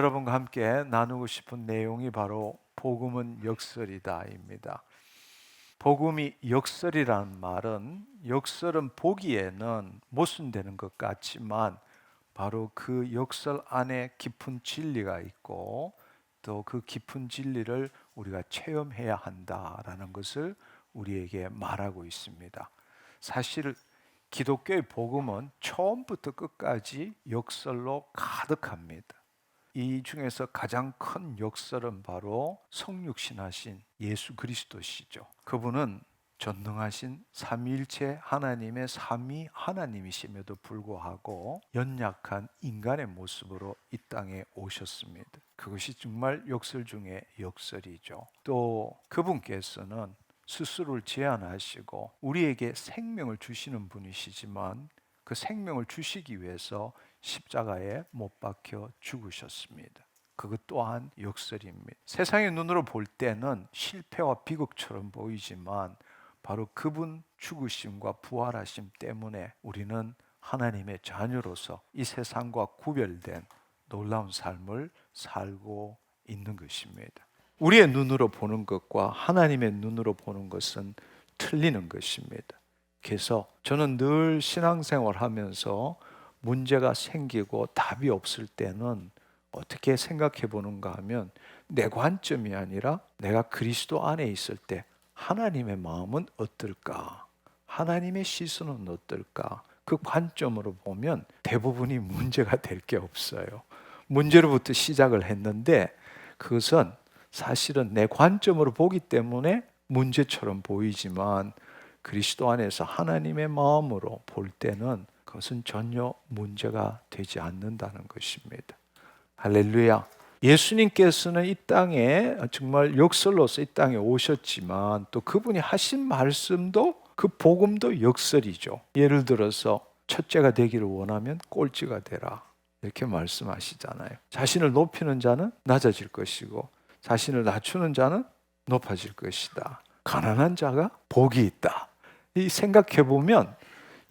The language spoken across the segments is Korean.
여러분과 함께 나누고 싶은 내용이 바로 복음은 역설이다입니다. 복음이 역설이라는 말은 역설은 보기에는 모순되는 것 같지만 바로 그 역설 안에 깊은 진리가 있고 또 그 깊은 진리를 우리가 체험해야 한다라는 것을 우리에게 말하고 있습니다. 사실 기독교의 복음은 처음부터 끝까지 역설로 가득합니다. 이 중에서 가장 큰 역설은 바로 성육신하신 예수 그리스도시죠. 그분은 전능하신 삼위일체 하나님의 삼위 하나님이심에도 불구하고 연약한 인간의 모습으로 이 땅에 오셨습니다. 그것이 정말 역설 중에 역설이죠. 또 그분께서는 스스로를 제한하시고 우리에게 생명을 주시는 분이시지만 그 생명을 주시기 위해서 십자가에 못 박혀 죽으셨습니다. 그것 또한 역설입니다. 세상의 눈으로 볼 때는 실패와 비극처럼 보이지만 바로 그분 죽으심과 부활하심 때문에 우리는 하나님의 자녀로서 이 세상과 구별된 놀라운 삶을 살고 있는 것입니다. 우리의 눈으로 보는 것과 하나님의 눈으로 보는 것은 틀리는 것입니다. 그래서 저는 늘 신앙생활 하면서 문제가 생기고 답이 없을 때는 어떻게 생각해 보는가 하면 내 관점이 아니라 내가 그리스도 안에 있을 때 하나님의 마음은 어떨까? 하나님의 시선은 어떨까? 그 관점으로 보면 대부분이 문제가 될 게 없어요. 문제로부터 시작을 했는데 그것은 사실은 내 관점으로 보기 때문에 문제처럼 보이지만 그리스도 안에서 하나님의 마음으로 볼 때는 그것은 전혀 문제가 되지 않는다는 것입니다. 할렐루야. 예수님께서는 이 땅에 정말 역설로서 이 땅에 오셨지만 또 그분이 하신 말씀도 그 복음도 역설이죠. 예를 들어서 첫째가 되기를 원하면 꼴찌가 되라 이렇게 말씀하시잖아요. 자신을 높이는 자는 낮아질 것이고 자신을 낮추는 자는 높아질 것이다. 가난한 자가 복이 있다. 이 생각해 보면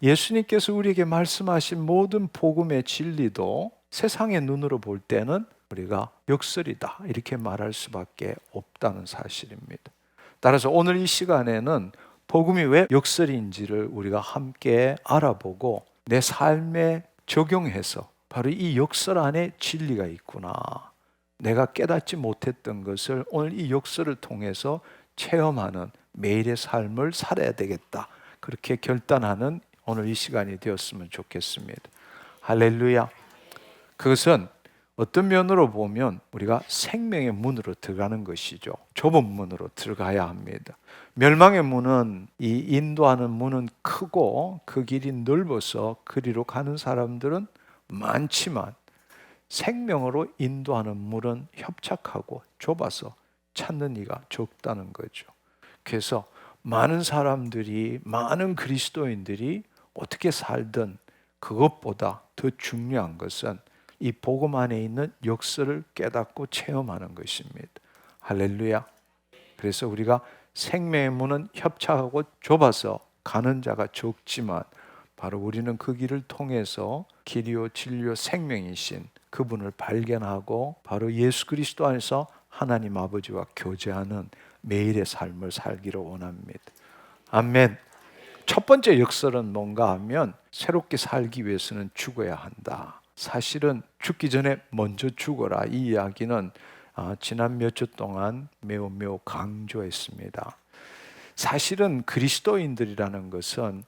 예수님께서 우리에게 말씀하신 모든 복음의 진리도 세상의 눈으로 볼 때는 우리가 역설이다 이렇게 말할 수밖에 없다는 사실입니다. 따라서 오늘 이 시간에는 복음이 왜 역설인지를 우리가 함께 알아보고 내 삶에 적용해서 바로 이 역설 안에 진리가 있구나, 내가 깨닫지 못했던 것을 오늘 이 역설을 통해서 체험하는 매일의 삶을 살아야 되겠다, 그렇게 결단하는 오늘 이 시간이 되었으면 좋겠습니다. 할렐루야. 그것은 어떤 면으로 보면 우리가 생명의 문으로 들어가는 것이죠. 좁은 문으로 들어가야 합니다. 멸망의 문은, 이 인도하는 문은 크고 그 길이 넓어서 그리로 가는 사람들은 많지만 생명으로 인도하는 문은 협착하고 좁아서 찾는 이가 적다는 거죠. 그래서 많은 사람들이, 많은 그리스도인들이 어떻게 살든 그것보다 더 중요한 것은 이 복음 안에 있는 역설을 깨닫고 체험하는 것입니다. 할렐루야. 그래서 우리가 생명의 문은 협착하고 좁아서 가는 자가 적지만 바로 우리는 그 길을 통해서 길이요 진리요 생명이신 그분을 발견하고 바로 예수 그리스도 안에서 하나님 아버지와 교제하는 매일의 삶을 살기를 원합니다. 아멘. 첫 번째 역설은 뭔가 하면 새롭게 살기 위해서는 죽어야 한다. 사실은 죽기 전에 먼저 죽어라, 이 이야기는 지난 몇 주 동안 매우 강조했습니다. 사실은 그리스도인들이라는 것은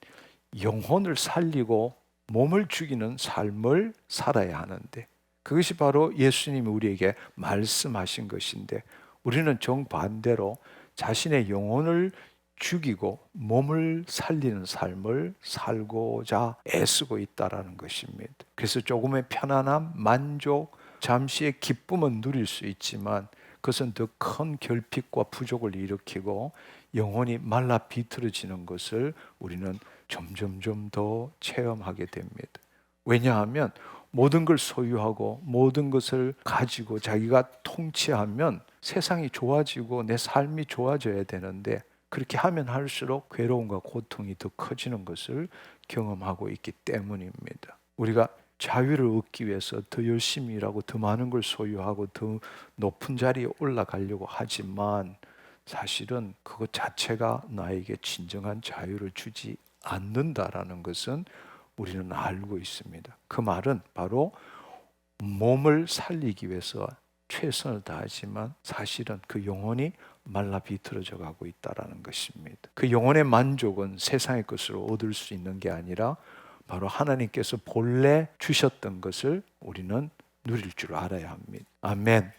영혼을 살리고 몸을 죽이는 삶을 살아야 하는데 그것이 바로 예수님이 우리에게 말씀하신 것인데 우리는 정반대로 자신의 영혼을 죽이고 몸을 살리는 삶을 살고자 애쓰고 있다라는 것입니다. 그래서 조금의 편안함, 만족, 잠시의 기쁨은 누릴 수 있지만 그것은 더 큰 결핍과 부족을 일으키고 영혼이 말라 비틀어지는 것을 우리는 점점 더 체험하게 됩니다. 왜냐하면 모든 걸 소유하고 모든 것을 가지고 자기가 통치하면 세상이 좋아지고 내 삶이 좋아져야 되는데 그렇게 하면 할수록 괴로움과 고통이 더 커지는 것을 경험하고 있기 때문입니다. 우리가 자유를 얻기 위해서 더 열심히 일하고 더 많은 걸 소유하고 더 높은 자리에 올라가려고 하지만 사실은 그것 자체가 나에게 진정한 자유를 주지 않는다라는 것은 우리는 알고 있습니다. 그 말은 바로 몸을 살리기 위해서 최선을 다하지만 사실은 그 영혼이 말라 비틀어져 가고 있다라는 것입니다. 그 영혼의 만족은 세상의 것으로 얻을 수 있는 게 아니라 바로 하나님께서 본래 주셨던 것을 우리는 누릴 줄 알아야 합니다. 아멘.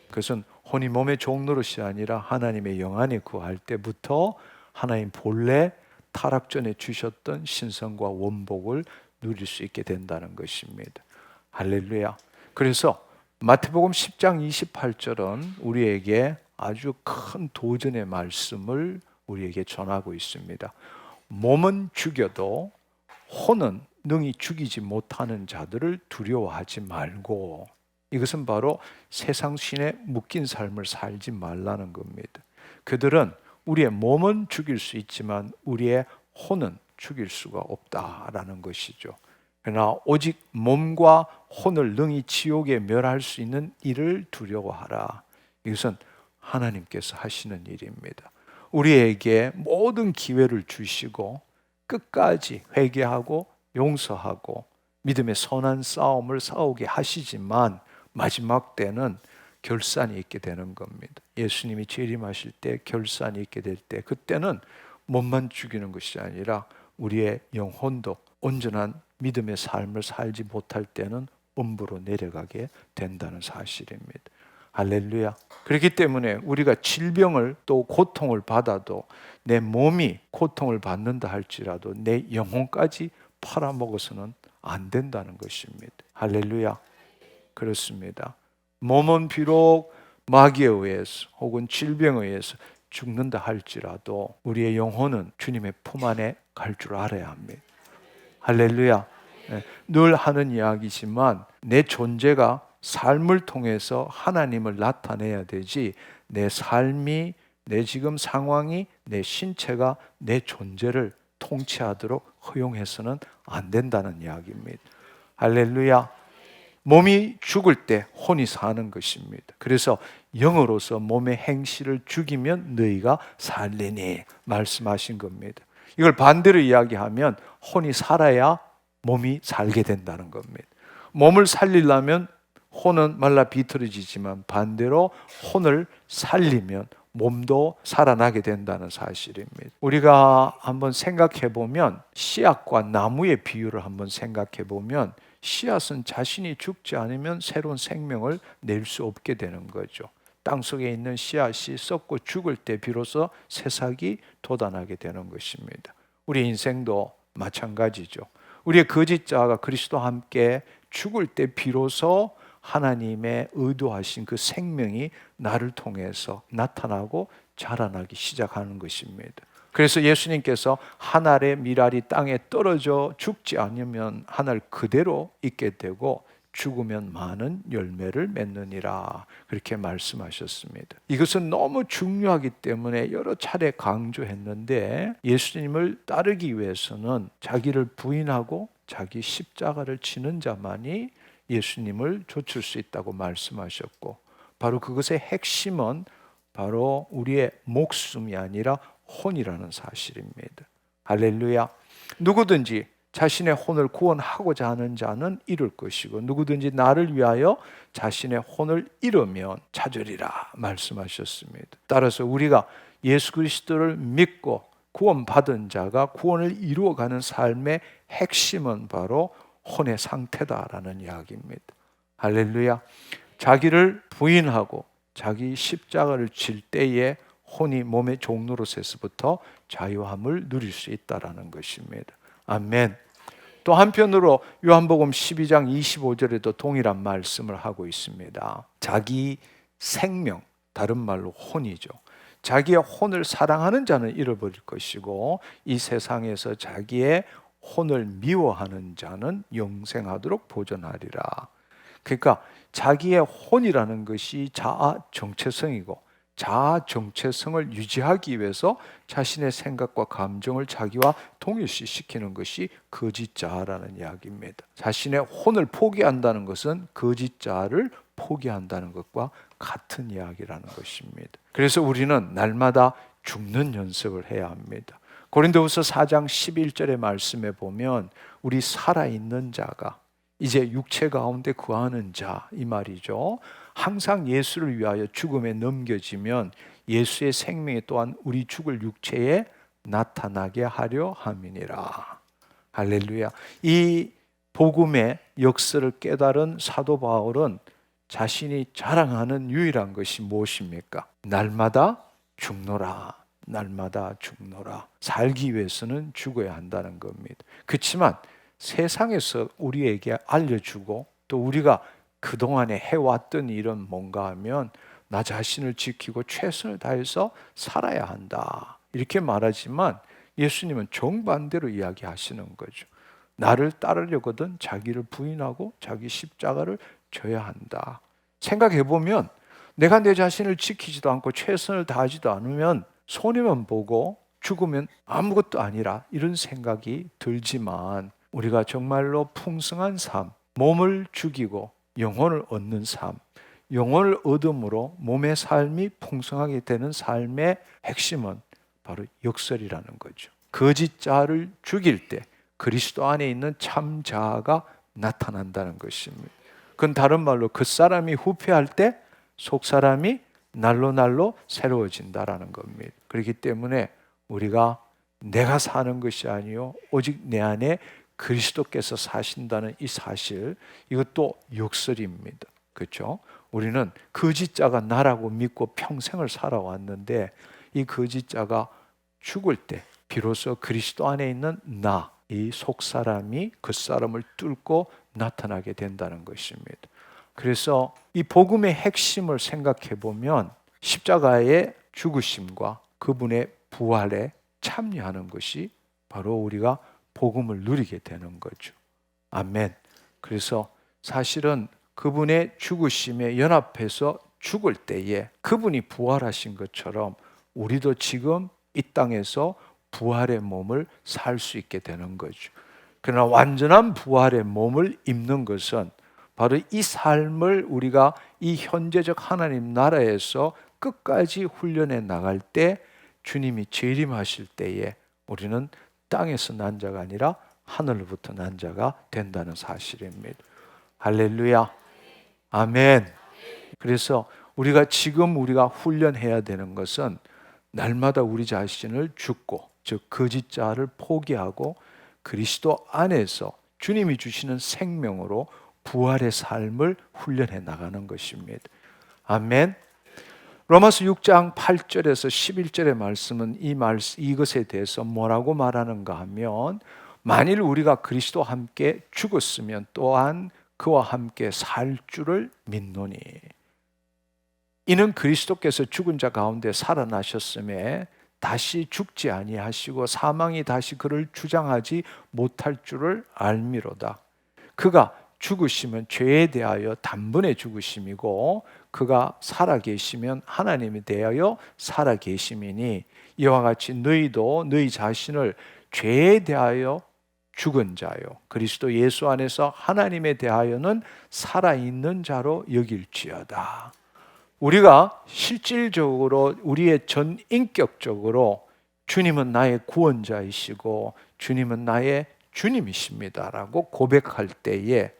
그것은 혼이 몸의 종노릇이 아니라 하나님의 영 안에 거할 때부터 하나님 본래 타락 전에 주셨던 신성과 원복을 누릴 수 있게 된다는 것입니다. 할렐루야. 그래서 마태복음 10장 28절은 우리에게 아주 큰 도전의 말씀을 우리에게 전하고 있습니다. 몸은 죽여도 혼은 능히 죽이지 못하는 자들을 두려워하지 말고, 이것은 바로 세상 신에 묶인 삶을 살지 말라는 겁니다. 그들은 우리의 몸은 죽일 수 있지만 우리의 혼은 죽일 수가 없다라는 것이죠. 그러나 오직 몸과 혼을 능히 지옥에 멸할 수 있는 일을 두려워하라. 이것은 하나님께서 하시는 일입니다. 우리에게 모든 기회를 주시고 끝까지 회개하고 용서하고 믿음의 선한 싸움을 싸우게 하시지만 마지막 때는 결산이 있게 되는 겁니다. 예수님이 재림하실 때 결산이 있게 될 때, 그때는 몸만 죽이는 것이 아니라 우리의 영혼도 온전한 믿음의 삶을 살지 못할 때는 음부로 내려가게 된다는 사실입니다. 할렐루야. 그렇기 때문에 우리가 질병을 또 고통을 받아도 내 몸이 고통을 받는다 할지라도 내 영혼까지 팔아먹어서는 안 된다는 것입니다. 할렐루야. 그렇습니다. 몸은 비록 마귀에 의해서 혹은 질병에 의해서 죽는다 할지라도 우리의 영혼은 주님의 품 안에 갈 줄 알아야 합니다. 할렐루야. 늘 하는 이야기지만 내 존재가 삶을 통해서 하나님을 나타내야 되지, 내 삶이, 내 지금 상황이, 내 신체가 내 존재를 통치하도록 허용해서는 안 된다는 이야기입니다. 할렐루야. 몸이 죽을 때 혼이 사는 것입니다. 그래서 영으로서 몸의 행실을 죽이면 너희가 살리니 말씀하신 겁니다. 이걸 반대로 이야기하면 혼이 살아야 몸이 살게 된다는 겁니다. 몸을 살리려면 혼은 말라 비틀어지지만 반대로 혼을 살리면 몸도 살아나게 된다는 사실입니다. 우리가 한번 생각해 보면 씨앗과 나무의 비유를 한번 생각해 보면 씨앗은 자신이 죽지 않으면 새로운 생명을 낼 수 없게 되는 거죠. 땅속에 있는 씨앗이 썩고 죽을 때 비로소 새싹이 돋아나게 되는 것입니다. 우리 인생도 마찬가지죠. 우리의 거짓자가 그리스도와 함께 죽을 때 비로소 하나님의 의도하신 그 생명이 나를 통해서 나타나고 자라나기 시작하는 것입니다. 그래서 예수님께서 한 알의 밀알이 땅에 떨어져 죽지 않으면 한 알 그대로 있게 되고 죽으면 많은 열매를 맺느니라, 그렇게 말씀하셨습니다. 이것은 너무 중요하기 때문에 여러 차례 강조했는데, 예수님을 따르기 위해서는 자기를 부인하고 자기 십자가를 지는 자만이 예수님을 좇을 수 있다고 말씀하셨고, 바로 그것의 핵심은 바로 우리의 목숨이 아니라 혼이라는 사실입니다. 할렐루야. 누구든지 자신의 혼을 구원하고자 하는 자는 잃을 것이고 누구든지 나를 위하여 자신의 혼을 잃으면 찾으리라 말씀하셨습니다. 따라서 우리가 예수 그리스도를 믿고 구원받은 자가 구원을 이루어가는 삶의 핵심은 바로 혼의 상태다라는 이야기입니다. 할렐루야. 자기를 부인하고 자기 십자가를 질 때에 혼이 몸의 종노릇에서부터 자유함을 누릴 수 있다라는 것입니다. 아멘. 또 한편으로 요한복음 12장 25절에도 동일한 말씀을 하고 있습니다. 자기 생명, 다른 말로 혼이죠. 자기의 혼을 사랑하는 자는 잃어버릴 것이고 이 세상에서 자기의 혼을 미워하는 자는 영생하도록 보존하리라. 그러니까 자기의 혼이라는 것이 자아 정체성이고 자아 정체성을 유지하기 위해서 자신의 생각과 감정을 자기와 동일시시키는 것이 거짓 자아라는 이야기입니다. 자신의 혼을 포기한다는 것은 거짓 자아를 포기한다는 것과 같은 이야기라는 것입니다. 그래서 우리는 날마다 죽는 연습을 해야 합니다. 고린도후서 4장 11절의 말씀에 보면 우리 살아있는 자가 이제 육체 가운데 거하는 자 이 말이죠. 항상 예수를 위하여 죽음에 넘겨지면 예수의 생명이 또한 우리 죽을 육체에 나타나게 하려 함이니라. 할렐루야. 이 복음의 역사를 깨달은 사도 바울은 자신이 자랑하는 유일한 것이 무엇입니까? 날마다 죽노라. 날마다 죽노라. 살기 위해서는 죽어야 한다는 겁니다. 그렇지만 세상에서 우리에게 알려주고 또 우리가 그동안에 해왔던 일은 뭔가 하면 나 자신을 지키고 최선을 다해서 살아야 한다. 이렇게 말하지만 예수님은 정반대로 이야기하시는 거죠. 나를 따르려거든 자기를 부인하고 자기 십자가를 져야 한다. 생각해보면 내가 내 자신을 지키지도 않고 최선을 다하지도 않으면 손해만 보고 죽으면 아무것도 아니라 이런 생각이 들지만 우리가 정말로 풍성한 삶, 몸을 죽이고 영혼을 얻는 삶, 영혼을 얻음으로 몸의 삶이 풍성하게 되는 삶의 핵심은 바로 역설이라는 거죠. 거짓 자아를 죽일 때 그리스도 안에 있는 참 자아가 나타난다는 것입니다. 그건 다른 말로 그 사람이 후퇴할 때 속 사람이 날로 날로 새로워진다라는 겁니다. 그렇기 때문에 우리가 내가 사는 것이 아니요 오직 내 안에 그리스도께서 사신다는 이 사실, 이것도 역설입니다. 그렇죠? 우리는 거짓자가 나라고 믿고 평생을 살아왔는데 이 거짓자가 죽을 때 비로소 그리스도 안에 있는 나, 이 속사람이 그 사람을 뚫고 나타나게 된다는 것입니다. 그래서 이 복음의 핵심을 생각해 보면 십자가의 죽으심과 그분의 부활에 참여하는 것이 바로 우리가 복음을 누리게 되는 거죠. 아멘. 그래서 사실은 그분의 죽으심에 연합해서 죽을 때에 그분이 부활하신 것처럼 우리도 지금 이 땅에서 부활의 몸을 살 수 있게 되는 거죠. 그러나 완전한 부활의 몸을 입는 것은 바로 이 삶을 우리가 이 현재적 하나님 나라에서 끝까지 훈련해 나갈 때 주님이 재림하실 때에 우리는 땅에서 난 자가 아니라 하늘로부터 난 자가 된다는 사실입니다. 할렐루야. 아멘. 그래서 우리가 훈련해야 되는 것은 날마다 우리 자신을 죽고, 즉 거짓 자아를 포기하고 그리스도 안에서 주님이 주시는 생명으로 부활의 삶을 훈련해 나가는 것입니다. 아멘. 로마서 6장 8절에서 11절의 말씀은 이것에 대해서 뭐라고 말하는가 하면, 만일 우리가 그리스도와 함께 죽었으면 또한 그와 함께 살 줄을 믿노니, 이는 그리스도께서 죽은 자 가운데 살아나셨음에 다시 죽지 아니하시고 사망이 다시 그를 주장하지 못할 줄을 알미로다. 그가 죽으시면 죄에 대하여 단번에 죽으심이고 그가 살아계시면 하나님에 대하여 살아계심이니, 이와 같이 너희도 너희 자신을 죄에 대하여 죽은 자요 그리스도 예수 안에서 하나님에 대하여는 살아있는 자로 여길지어다. 우리가 실질적으로 우리의 전인격적으로 주님은 나의 구원자이시고 주님은 나의 주님이십니다라고 고백할 때에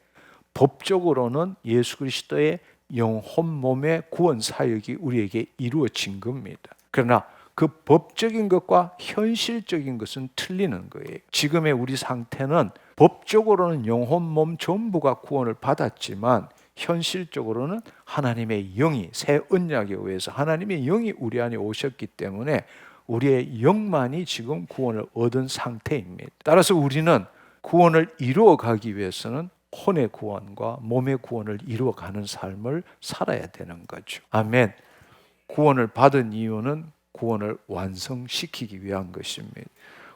법적으로는 예수 그리스도의 영혼 몸의 구원 사역이 우리에게 이루어진 겁니다. 그러나 그 법적인 것과 현실적인 것은 틀리는 거예요. 지금의 우리 상태는 법적으로는 영혼 몸 전부가 구원을 받았지만 현실적으로는 하나님의 영이, 새 언약에 의해서 하나님의 영이 우리 안에 오셨기 때문에 우리의 영만이 지금 구원을 얻은 상태입니다. 따라서 우리는 구원을 이루어가기 위해서는 혼의 구원과 몸의 구원을 이루어가는 삶을 살아야 되는 거죠. 아멘. 구원을 받은 이유는 구원을 완성시키기 위한 것입니다.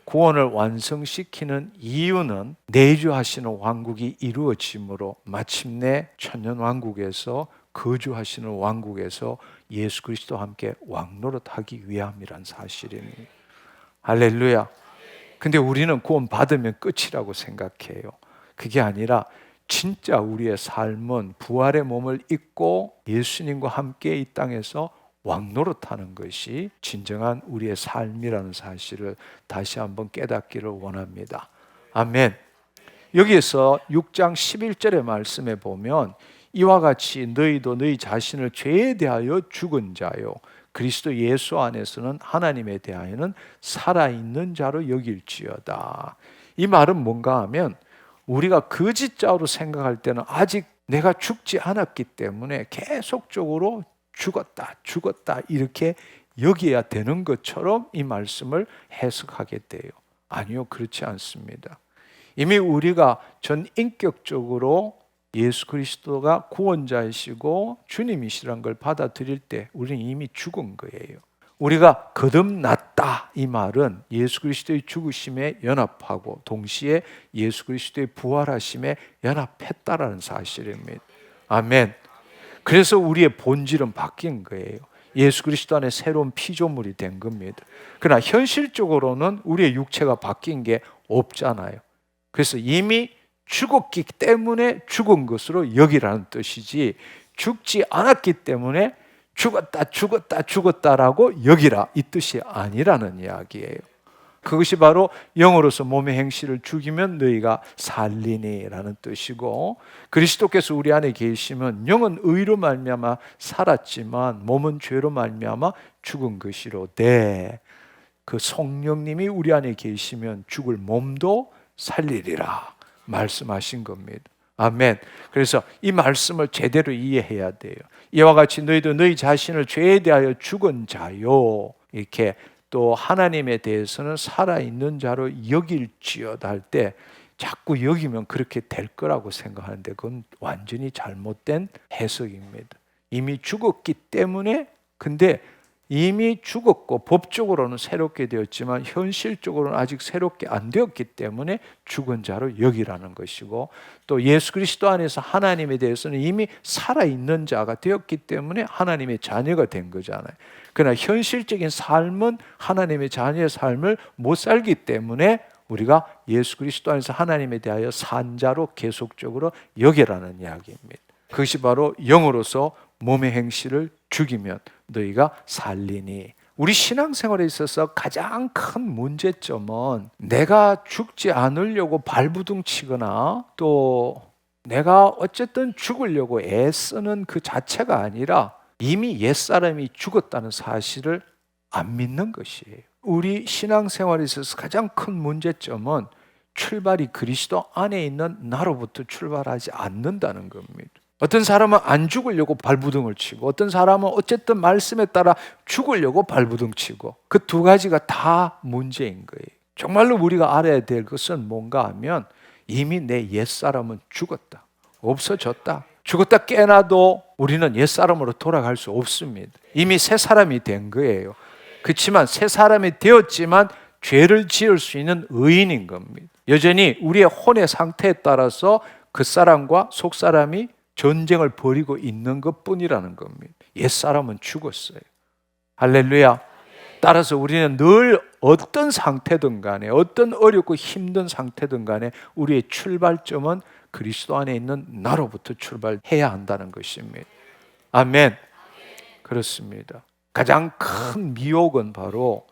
구원을 완성시키는 이유는 내주하시는 왕국이 이루어짐으로 마침내 천년왕국에서 거주하시는 왕국에서 예수 그리스도와 함께 왕노릇하기 위함이란 사실입니다. 할렐루야. 근데 우리는 구원 받으면 끝이라고 생각해요. 그게 아니라 진짜 우리의 삶은 부활의 몸을 입고 예수님과 함께 이 땅에서 왕노릇하는 것이 진정한 우리의 삶이라는 사실을 다시 한번 깨닫기를 원합니다. 아멘. 여기에서 6장 11절의 말씀에 보면 이와 같이 너희도 너희 자신을 죄에 대하여 죽은 자요 그리스도 예수 안에서는 하나님에 대하여는 살아있는 자로 여길지어다. 이 말은 뭔가 하면 우리가 거짓자로 생각할 때는 아직 내가 죽지 않았기 때문에 계속적으로 죽었다 이렇게 여겨야 되는 것처럼 이 말씀을 해석하게 돼요. 아니요, 그렇지 않습니다. 이미 우리가 전인격적으로 예수 그리스도가 구원자이시고 주님이시란 걸 받아들일 때 우리는 이미 죽은 거예요. 우리가 거듭났다 이 말은 예수 그리스도의 죽으심에 연합하고 동시에 예수 그리스도의 부활하심에 연합했다라는 사실입니다. 아멘. 그래서 우리의 본질은 바뀐 거예요. 예수 그리스도 안에 새로운 피조물이 된 겁니다. 그러나 현실적으로는 우리의 육체가 바뀐 게 없잖아요. 그래서 이미 죽었기 때문에 죽은 것으로 여기라는 뜻이지 죽지 않았기 때문에 죽었다라고 여기라 이 뜻이 아니라는 이야기예요. 그것이 바로 영으로서 몸의 행실을 죽이면 너희가 살리니라는 뜻이고 그리스도께서 우리 안에 계시면 영은 의로 말미암아 살았지만 몸은 죄로 말미암아 죽은 것이로되 그 성령님이 우리 안에 계시면 죽을 몸도 살리리라 말씀하신 겁니다. 아멘. 그래서 이 말씀을 제대로 이해해야 돼요. 이와 같이 너희도 너희 자신을 죄에 대하여 죽은 자요 이렇게 또 하나님에 대해서는 살아있는 자로 여길지어다 할 때 자꾸 여기면 그렇게 될 거라고 생각하는데 그건 완전히 잘못된 해석입니다. 이미 죽었기 때문에 근데 이미 죽었고 법적으로는 새롭게 되었지만 현실적으로는 아직 새롭게 안 되었기 때문에 죽은 자로 여기라는 것이고 또 예수 그리스도 안에서 하나님에 대해서는 이미 살아있는 자가 되었기 때문에 하나님의 자녀가 된 거잖아요. 그러나 현실적인 삶은 하나님의 자녀의 삶을 못 살기 때문에 우리가 예수 그리스도 안에서 하나님에 대하여 산 자로 계속적으로 여기라는 이야기입니다. 그것이 바로 영으로서 몸의 행실을 죽이면 너희가 살리니. 우리 신앙생활에 있어서 가장 큰 문제점은 내가 죽지 않으려고 발부둥 치거나 또 내가 어쨌든 죽으려고 애쓰는 그 자체가 아니라 이미 옛사람이 죽었다는 사실을 안 믿는 것이에요. 우리 신앙생활에 있어서 가장 큰 문제점은 출발이 그리스도 안에 있는 나로부터 출발하지 않는다는 겁니다. 어떤 사람은 안 죽으려고 발부둥을 치고 어떤 사람은 어쨌든 말씀에 따라 죽으려고 발부둥 치고 그 두 가지가 다 문제인 거예요. 정말로 우리가 알아야 될 것은 뭔가 하면 이미 내 옛사람은 죽었다. 없어졌다. 죽었다 깨나도 우리는 옛사람으로 돌아갈 수 없습니다. 이미 새 사람이 된 거예요. 그렇지만 새 사람이 되었지만 죄를 지을 수 있는 의인인 겁니다. 여전히 우리의 혼의 상태에 따라서 그 사람과 속 사람이 전쟁을 벌이고 있는 것뿐이라는 겁니다. 옛사람은 죽었어요. 할렐루야. 따라서 우리는 늘 어떤 상태든 간에 어떤 어렵고 힘든 상태든 간에 우리의 출발점은 그리스도 안에 있는 나로부터 출발해야 한다는 것입니다. 아멘. 그렇습니다. 가장 큰 미혹은 바로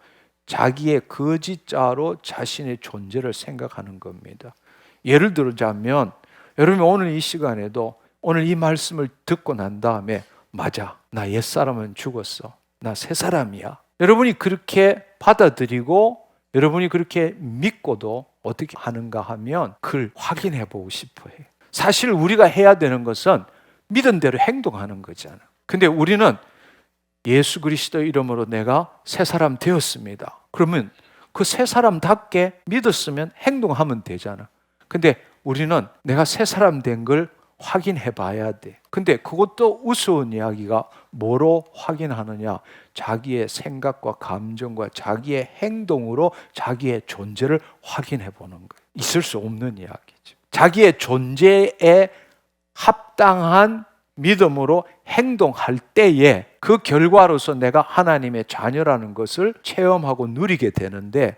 자기의 거짓자로 자신의 존재를 생각하는 겁니다. 예를 들자면 여러분 오늘 이 시간에도 오늘 이 말씀을 듣고 난 다음에 맞아, 나 옛사람은 죽었어, 나 새 사람이야. 여러분이 그렇게 받아들이고 여러분이 그렇게 믿고도 어떻게 하는가 하면 그걸 확인해 보고 싶어 해요. 사실 우리가 해야 되는 것은 믿은 대로 행동하는 거잖아. 근데 우리는 예수 그리스도 이름으로 내가 새 사람 되었습니다. 그러면 그 새 사람답게 믿었으면 행동하면 되잖아. 근데 우리는 내가 새 사람 된 걸 확인해 봐야 돼. 근데 그것도 우스운 이야기가 뭐로 확인하느냐? 자기의 생각과 감정과 자기의 행동으로 자기의 존재를 확인해 보는 거예요. 있을 수 없는 이야기죠. 자기의 존재에 합당한 믿음으로 행동할 때에 그 결과로서 내가 하나님의 자녀라는 것을 체험하고 누리게 되는데,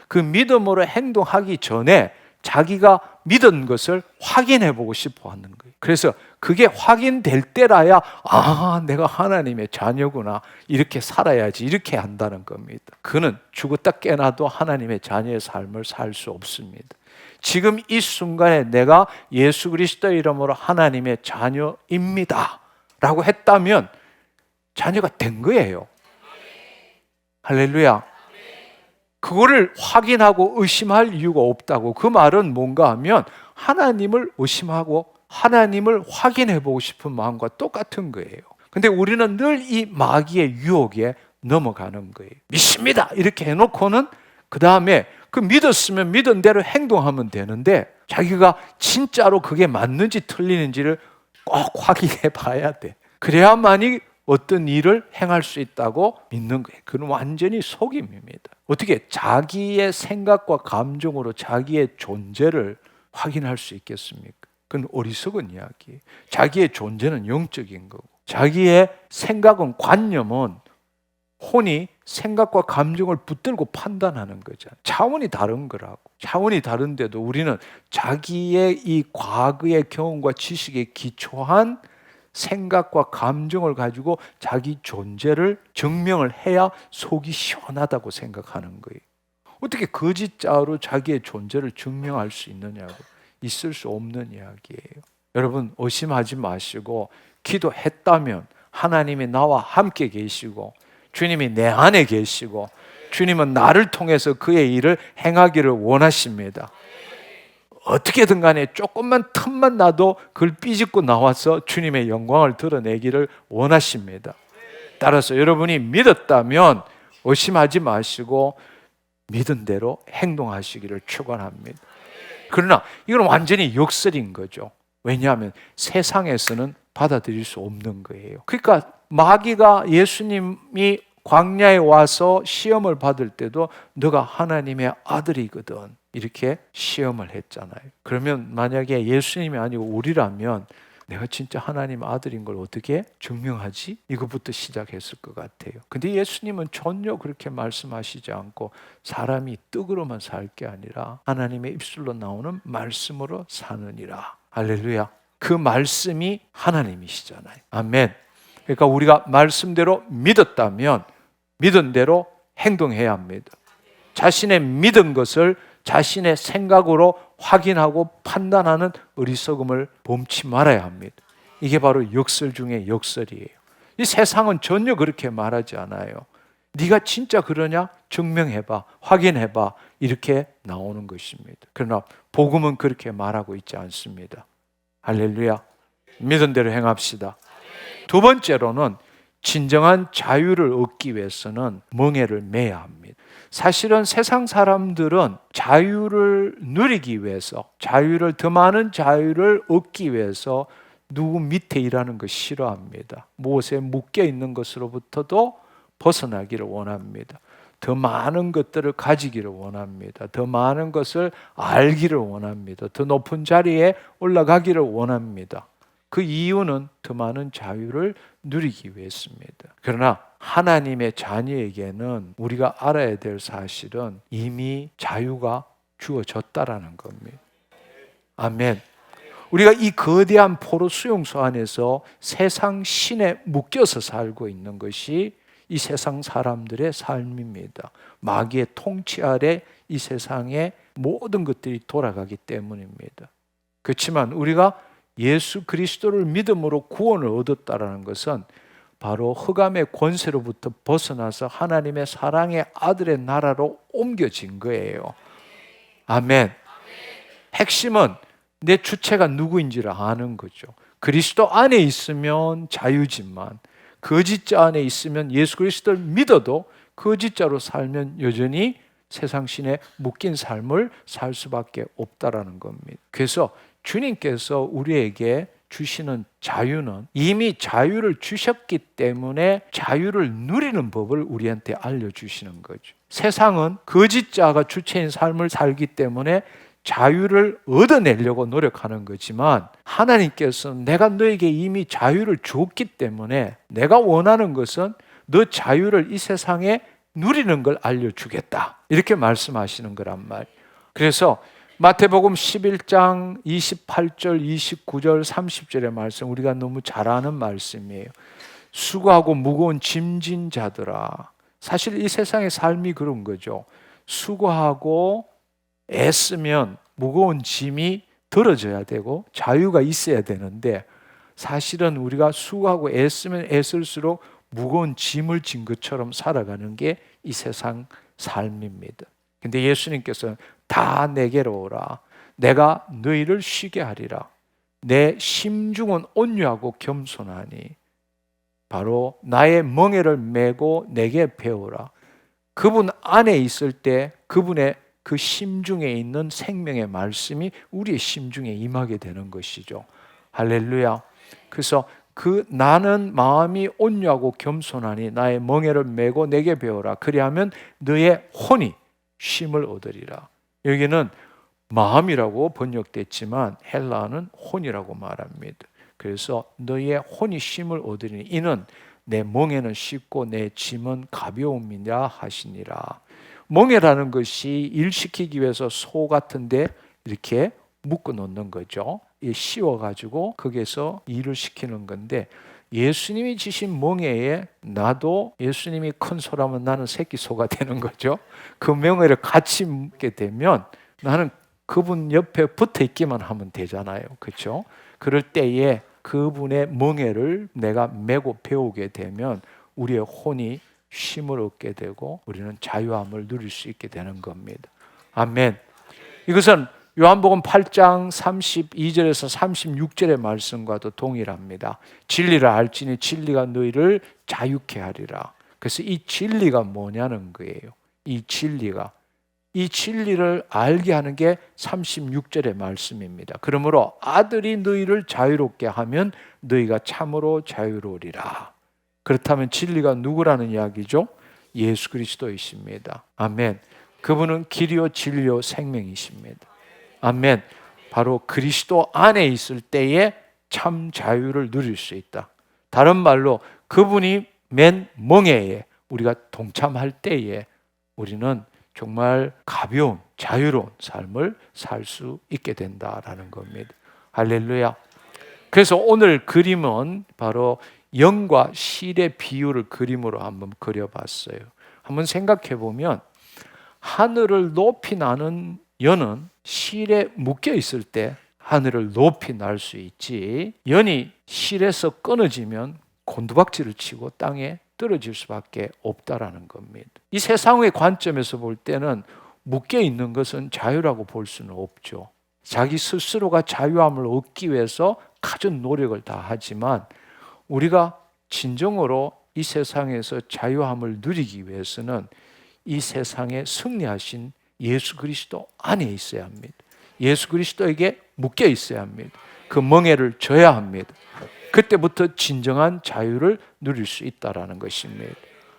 그 믿음으로 행동하기 전에 자기가 믿은 것을 확인해 보고 싶어 하는 거예요. 그래서 그게 확인될 때라야 내가 하나님의 자녀구나, 이렇게 살아야지, 이렇게 한다는 겁니다. 그는 죽었다 깨나도 하나님의 자녀의 삶을 살 수 없습니다. 지금 이 순간에 내가 예수 그리스도의 이름으로 하나님의 자녀입니다 라고 했다면 자녀가 된 거예요. 할렐루야. 그거를 확인하고 의심할 이유가 없다고. 그 말은 뭔가 하면 하나님을 의심하고 하나님을 확인해 보고 싶은 마음과 똑같은 거예요. 근데 우리는 늘 이 마귀의 유혹에 넘어가는 거예요. 믿습니다 이렇게 해놓고는 그 다음에 그 믿었으면 믿은 대로 행동하면 되는데, 자기가 진짜로 그게 맞는지 틀리는지를 꼭 확인해 봐야 돼. 그래야만이 어떤 일을 행할 수 있다고 믿는 거예요. 그건 완전히 속임입니다. 어떻게 자기의 생각과 감정으로 자기의 존재를 확인할 수 있겠습니까? 그건 어리석은 이야기예요. 자기의 존재는 영적인 거고, 자기의 생각은, 관념은 혼이 생각과 감정을 붙들고 판단하는 거잖아요. 차원이 다른 거라고. 차원이 다른데도 우리는 자기의 이 과거의 경험과 지식에 기초한 생각과 감정을 가지고 자기 존재를 증명을 해야 속이 시원하다고 생각하는 거예요. 어떻게 거짓자로 자기의 존재를 증명할 수 있느냐고. 있을 수 없는 이야기예요. 여러분, 의심하지 마시고 기도했다면 하나님이 나와 함께 계시고 주님이 내 안에 계시고 주님은 나를 통해서 그의 일을 행하기를 원하십니다. 어떻게든 간에 조금만 틈만 나도 그걸 삐집고 나와서 주님의 영광을 드러내기를 원하십니다. 따라서 여러분이 믿었다면 의심하지 마시고 믿은 대로 행동하시기를 축원합니다. 그러나 이건 완전히 역설인 거죠. 왜냐하면 세상에서는 받아들일 수 없는 거예요. 그러니까 마귀가 예수님이 광야에 와서 시험을 받을 때도 너가 하나님의 아들이거든 이렇게 시험을 했잖아요. 그러면 만약에 예수님이 아니고 우리라면 내가 진짜 하나님 아들인 걸 어떻게 증명하지? 이것부터 시작했을 것 같아요. 근데 예수님은 전혀 그렇게 말씀하시지 않고 사람이 떡으로만 살 게 아니라 하나님의 입술로 나오는 말씀으로 사느니라. 할렐루야. 그 말씀이 하나님이시잖아요. 아멘. 그러니까 우리가 말씀대로 믿었다면 믿은 대로 행동해야 합니다. 자신의 믿은 것을 자신의 생각으로 확인하고 판단하는 어리석음을 범치 말아야 합니다. 이게 바로 역설 중에 역설이에요. 이 세상은 전혀 그렇게 말하지 않아요. 네가 진짜 그러냐? 증명해봐, 확인해봐, 이렇게 나오는 것입니다. 그러나 복음은 그렇게 말하고 있지 않습니다. 할렐루야. 믿은 대로 행합시다. 두 번째로는 진정한 자유를 얻기 위해서는 멍에를 매야 합니다. 사실은 세상 사람들은 자유를 누리기 위해서, 자유를, 더 많은 자유를 얻기 위해서 누구 밑에 일하는 거 싫어합니다. 무엇에 묶여 있는 것으로부터도 벗어나기를 원합니다. 더 많은 것들을 가지기를 원합니다. 더 많은 것을 알기를 원합니다. 더 높은 자리에 올라가기를 원합니다. 그 이유는 더 많은 자유를 누리기 위해서입니다. 그러나 하나님의 자녀에게는 우리가 알아야 될 사실은 이미 자유가 주어졌다라는 겁니다. 아멘. 우리가 이 거대한 포로 수용소 안에서 세상 신에 묶여서 살고 있는 것이 이 세상 사람들의 삶입니다. 마귀의 통치 아래 이 세상의 모든 것들이 돌아가기 때문입니다. 그렇지만 우리가 예수 그리스도를 믿음으로 구원을 얻었다는 것은 바로 흑암의 권세로부터 벗어나서 하나님의 사랑의 아들의 나라로 옮겨진 거예요. 아멘. 핵심은 내 주체가 누구인지를 아는 거죠. 그리스도 안에 있으면 자유지만 거짓자 안에 있으면, 예수 그리스도를 믿어도 거짓자로 살면 여전히 세상 신에 묶인 삶을 살 수밖에 없다라는 겁니다. 그래서 주님께서 우리에게 주시는 자유는 이미 자유를 주셨기 때문에 자유를 누리는 법을 우리한테 알려주시는 거죠. 세상은 거짓자가 주체인 삶을 살기 때문에 자유를 얻어내려고 노력하는 거지만 하나님께서는 내가 너에게 이미 자유를 줬기 때문에 내가 원하는 것은 너 자유를 이 세상에 누리는 걸 알려주겠다, 이렇게 말씀하시는 거란 말. 그래서 마태복음 11장 28절, 29절, 30절의 말씀, 우리가 너무 잘 아는 말씀이에요. 수고하고 무거운 짐진 자들아. 사실 이 세상의 삶이 그런 거죠. 수고하고 애쓰면 무거운 짐이 덜어져야 되고 자유가 있어야 되는데, 사실은 우리가 수고하고 애쓰면 애쓸수록 무거운 짐을 진 것처럼 살아가는 게 이 세상 삶입니다. 근데 예수님께서는 다 내게로 오라, 내가 너희를 쉬게 하리라, 내 심중은 온유하고 겸손하니 바로 나의 멍에를 메고 내게 배우라. 그분 안에 있을 때 그분의 그 심중에 있는 생명의 말씀이 우리의 심중에 임하게 되는 것이죠. 할렐루야. 그래서 그 나는 마음이 온유하고 겸손하니 나의 멍에를 메고 내게 배우라. 그리하면 너의 혼이 쉼을 얻으리라. 여기는 마음이라고 번역됐지만 헬라어는 혼이라고 말합니다. 그래서 너의 혼이 쉼을 얻으리니 이는 내 멍에는 쉽고 내 짐은 가벼움이라 하시니라. 멍에라는 것이 일시키기 위해서 소 같은데 이렇게 묶어 놓는 거죠. 씌워가지고 거기에서 일을 시키는 건데, 예수님이 지신 멍에에 나도 예수님이 큰 소라면 나는 새끼 소가 되는 거죠. 그 멍에를 같이 묶게 되면 나는 그분 옆에 붙어 있기만 하면 되잖아요. 그렇죠? 그럴 때에 그분의 멍에를 내가 메고 배우게 되면 우리의 혼이 쉼을 얻게 되고 우리는 자유함을 누릴 수 있게 되는 겁니다. 아멘. 이것은 요한복음 8장 32절에서 36절의 말씀과도 동일합니다. 진리를 알지니 진리가 너희를 자유케 하리라. 그래서 이 진리가 뭐냐는 거예요. 이 진리를 알게 하는 게 36절의 말씀입니다. 그러므로 아들이 너희를 자유롭게 하면 너희가 참으로 자유로우리라. 그렇다면 진리가 누구라는 이야기죠? 예수 그리스도이십니다. 아멘. 그분은 길이요 진리요 생명이십니다. 아멘. 바로 그리스도 안에 있을 때에 참 자유를 누릴 수 있다. 다른 말로 그분이 맨 멍에에 우리가 동참할 때에 우리는 정말 가벼운 자유로운 삶을 살 수 있게 된다라는 겁니다. 할렐루야. 그래서 오늘 그림은 바로 연과 실의 비유를 그림으로 한번 그려봤어요. 한번 생각해 보면 하늘을 높이 나는 연은 실에 묶여 있을 때 하늘을 높이 날 수 있지, 연이 실에서 끊어지면 곤두박질을 치고 땅에 떨어질 수밖에 없다라는 겁니다. 이 세상의 관점에서 볼 때는 묶여 있는 것은 자유라고 볼 수는 없죠. 자기 스스로가 자유함을 얻기 위해서 갖은 노력을 다 하지만 우리가 진정으로 이 세상에서 자유함을 누리기 위해서는 이 세상에 승리하신 예수 그리스도 안에 있어야 합니다. 예수 그리스도에게 묶여 있어야 합니다. 그 멍에를 져야 합니다. 그때부터 진정한 자유를 누릴 수 있다라는 것입니다.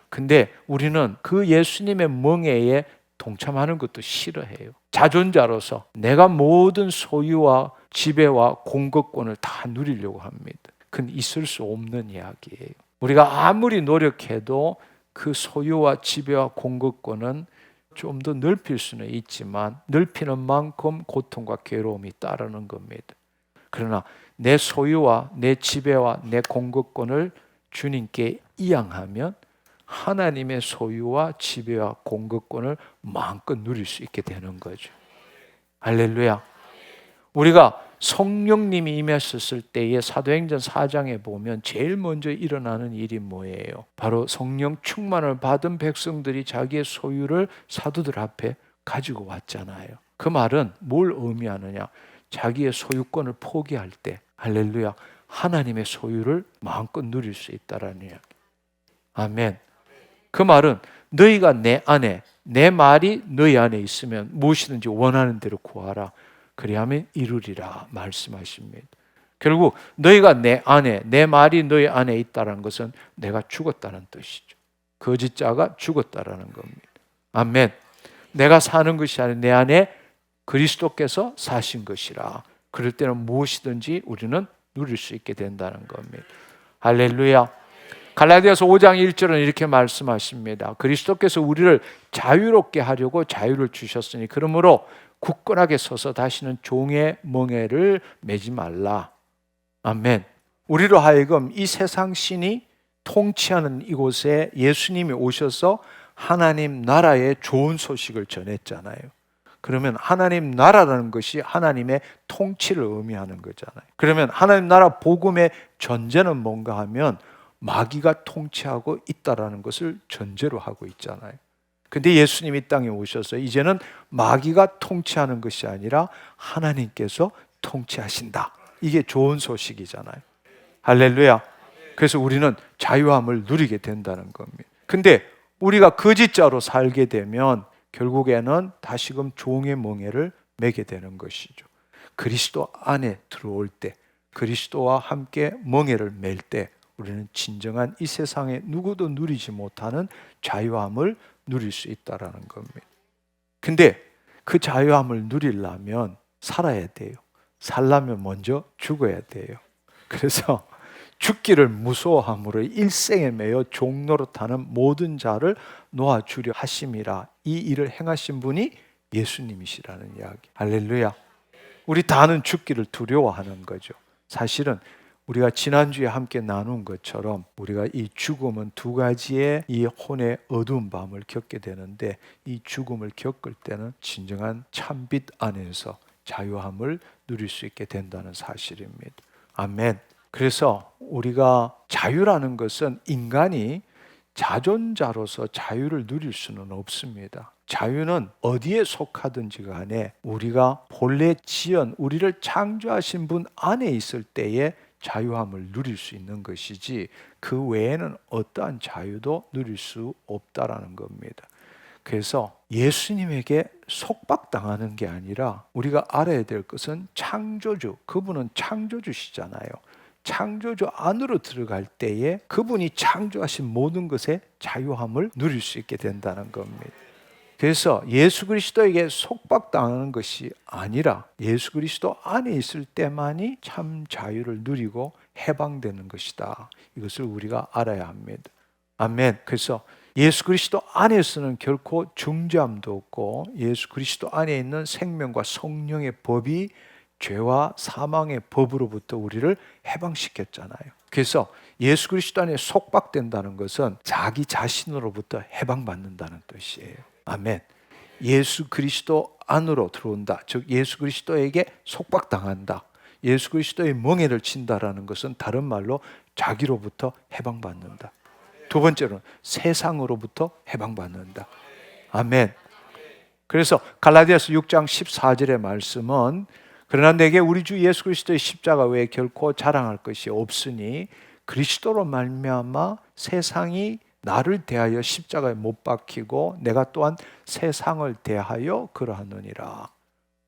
근데 우리는 그 예수님의 멍에에 동참하는 것도 싫어해요. 자존자로서 내가 모든 소유와 지배와 공급권을 다 누리려고 합니다. 그건 있을 수 없는 이야기예요. 우리가 아무리 노력해도 그 소유와 지배와 공급권은 좀 더 넓힐 수는 있지만 넓히는 만큼 고통과 괴로움이 따르는 겁니다. 그러나 내 소유와 내 지배와 내 공급권을 주님께 이양하면 하나님의 소유와 지배와 공급권을 마음껏 누릴 수 있게 되는 거죠. 할렐루야. 우리가 성령님이 임하셨을 때에 사도행전 4장에 보면 제일 먼저 일어나는 일이 뭐예요? 바로 성령 충만을 받은 백성들이 자기의 소유를 사도들 앞에 가지고 왔잖아요. 그 말은 뭘 의미하느냐? 자기의 소유권을 포기할 때, 할렐루야, 하나님의 소유를 마음껏 누릴 수 있다라는 이야기. 아멘. 그 말은 너희가 내 안에, 내 말이 너희 안에 있으면 무엇이든지 원하는 대로 구하라. 그리하면 이루리라 말씀하십니다. 결국 너희가 내 안에, 내 말이 너희 안에 있다는 것은 내가 죽었다는 뜻이죠. 거짓자가 죽었다라는 겁니다. 아멘. 내가 사는 것이 아니라 내 안에 그리스도께서 사신 것이라. 그럴 때는 무엇이든지 우리는 누릴 수 있게 된다는 겁니다. 할렐루야. 갈라디아서 5장 1절은 이렇게 말씀하십니다. 그리스도께서 우리를 자유롭게 하려고 자유를 주셨으니 그러므로 굳건하게 서서 다시는 종의 멍에를 매지 말라. 아멘. 우리로 하여금 이 세상 신이 통치하는 이곳에 예수님이 오셔서 하나님 나라의 좋은 소식을 전했잖아요. 그러면 하나님 나라라는 것이 하나님의 통치를 의미하는 거잖아요. 그러면 하나님 나라 복음의 전제는 뭔가 하면 마귀가 통치하고 있다라는 것을 전제로 하고 있잖아요. 근데 예수님이 이 땅에 오셔서 이제는 마귀가 통치하는 것이 아니라 하나님께서 통치하신다. 이게 좋은 소식이잖아요. 할렐루야. 그래서 우리는 자유함을 누리게 된다는 겁니다. 근데 우리가 거짓자로 살게 되면 결국에는 다시금 종의 멍에를 매게 되는 것이죠. 그리스도 안에 들어올 때, 그리스도와 함께 멍에를 맬 때 우리는 진정한 이 세상에 누구도 누리지 못하는 자유함을 누릴 수 있다는 겁니다. 근데 그 자유함을 누리려면 살아야 돼요. 살려면 먼저 죽어야 돼요. 그래서 죽기를 무서워함으로 일생에 매여 종노릇하는 모든 자를 놓아주려 하심이라. 이 일을 행하신 분이 예수님이시라는 이야기. 할렐루야. 우리 다는 죽기를 두려워하는 거죠. 사실은 우리가 지난주에 함께 나눈 것처럼 우리가 이 죽음은 두 가지의 이 혼의 어두운 밤을 겪게 되는데, 이 죽음을 겪을 때는 진정한 참빛 안에서 자유함을 누릴 수 있게 된다는 사실입니다. 아멘. 그래서 우리가 자유라는 것은 인간이 자존자로서 자유를 누릴 수는 없습니다. 자유는 어디에 속하든지 간에 우리가 본래 지은 우리를 창조하신 분 안에 있을 때에 자유함을 누릴 수 있는 것이지 그 외에는 어떠한 자유도 누릴 수 없다라는 겁니다. 그래서 예수님에게 속박당하는 게 아니라 우리가 알아야 될 것은 창조주, 그분은 창조주시잖아요. 창조주 안으로 들어갈 때에 그분이 창조하신 모든 것에 자유함을 누릴 수 있게 된다는 겁니다. 그래서 예수 그리스도에게 속박당하는 것이 아니라 예수 그리스도 안에 있을 때만이 참 자유를 누리고 해방되는 것이다. 이것을 우리가 알아야 합니다. 아멘. 그래서 예수 그리스도 안에서는 결코 중죄함도 없고 예수 그리스도 안에 있는 생명과 성령의 법이 죄와 사망의 법으로부터 우리를 해방시켰잖아요. 그래서 예수 그리스도 안에 속박된다는 것은 자기 자신으로부터 해방받는다는 뜻이에요. 아멘. 예수 그리스도 안으로 들어온다. 즉 예수 그리스도에게 속박당한다. 예수 그리스도의 멍에를 친다라는 것은 다른 말로 자기로부터 해방받는다. 두 번째로는 세상으로부터 해방받는다. 아멘. 그래서 갈라디아서 6장 14절의 말씀은 그러나 내게 우리 주 예수 그리스도의 십자가 외에 결코 자랑할 것이 없으니 그리스도로 말미암아 세상이 나를 대하여 십자가에 못 박히고 내가 또한 세상을 대하여 그러하느니라.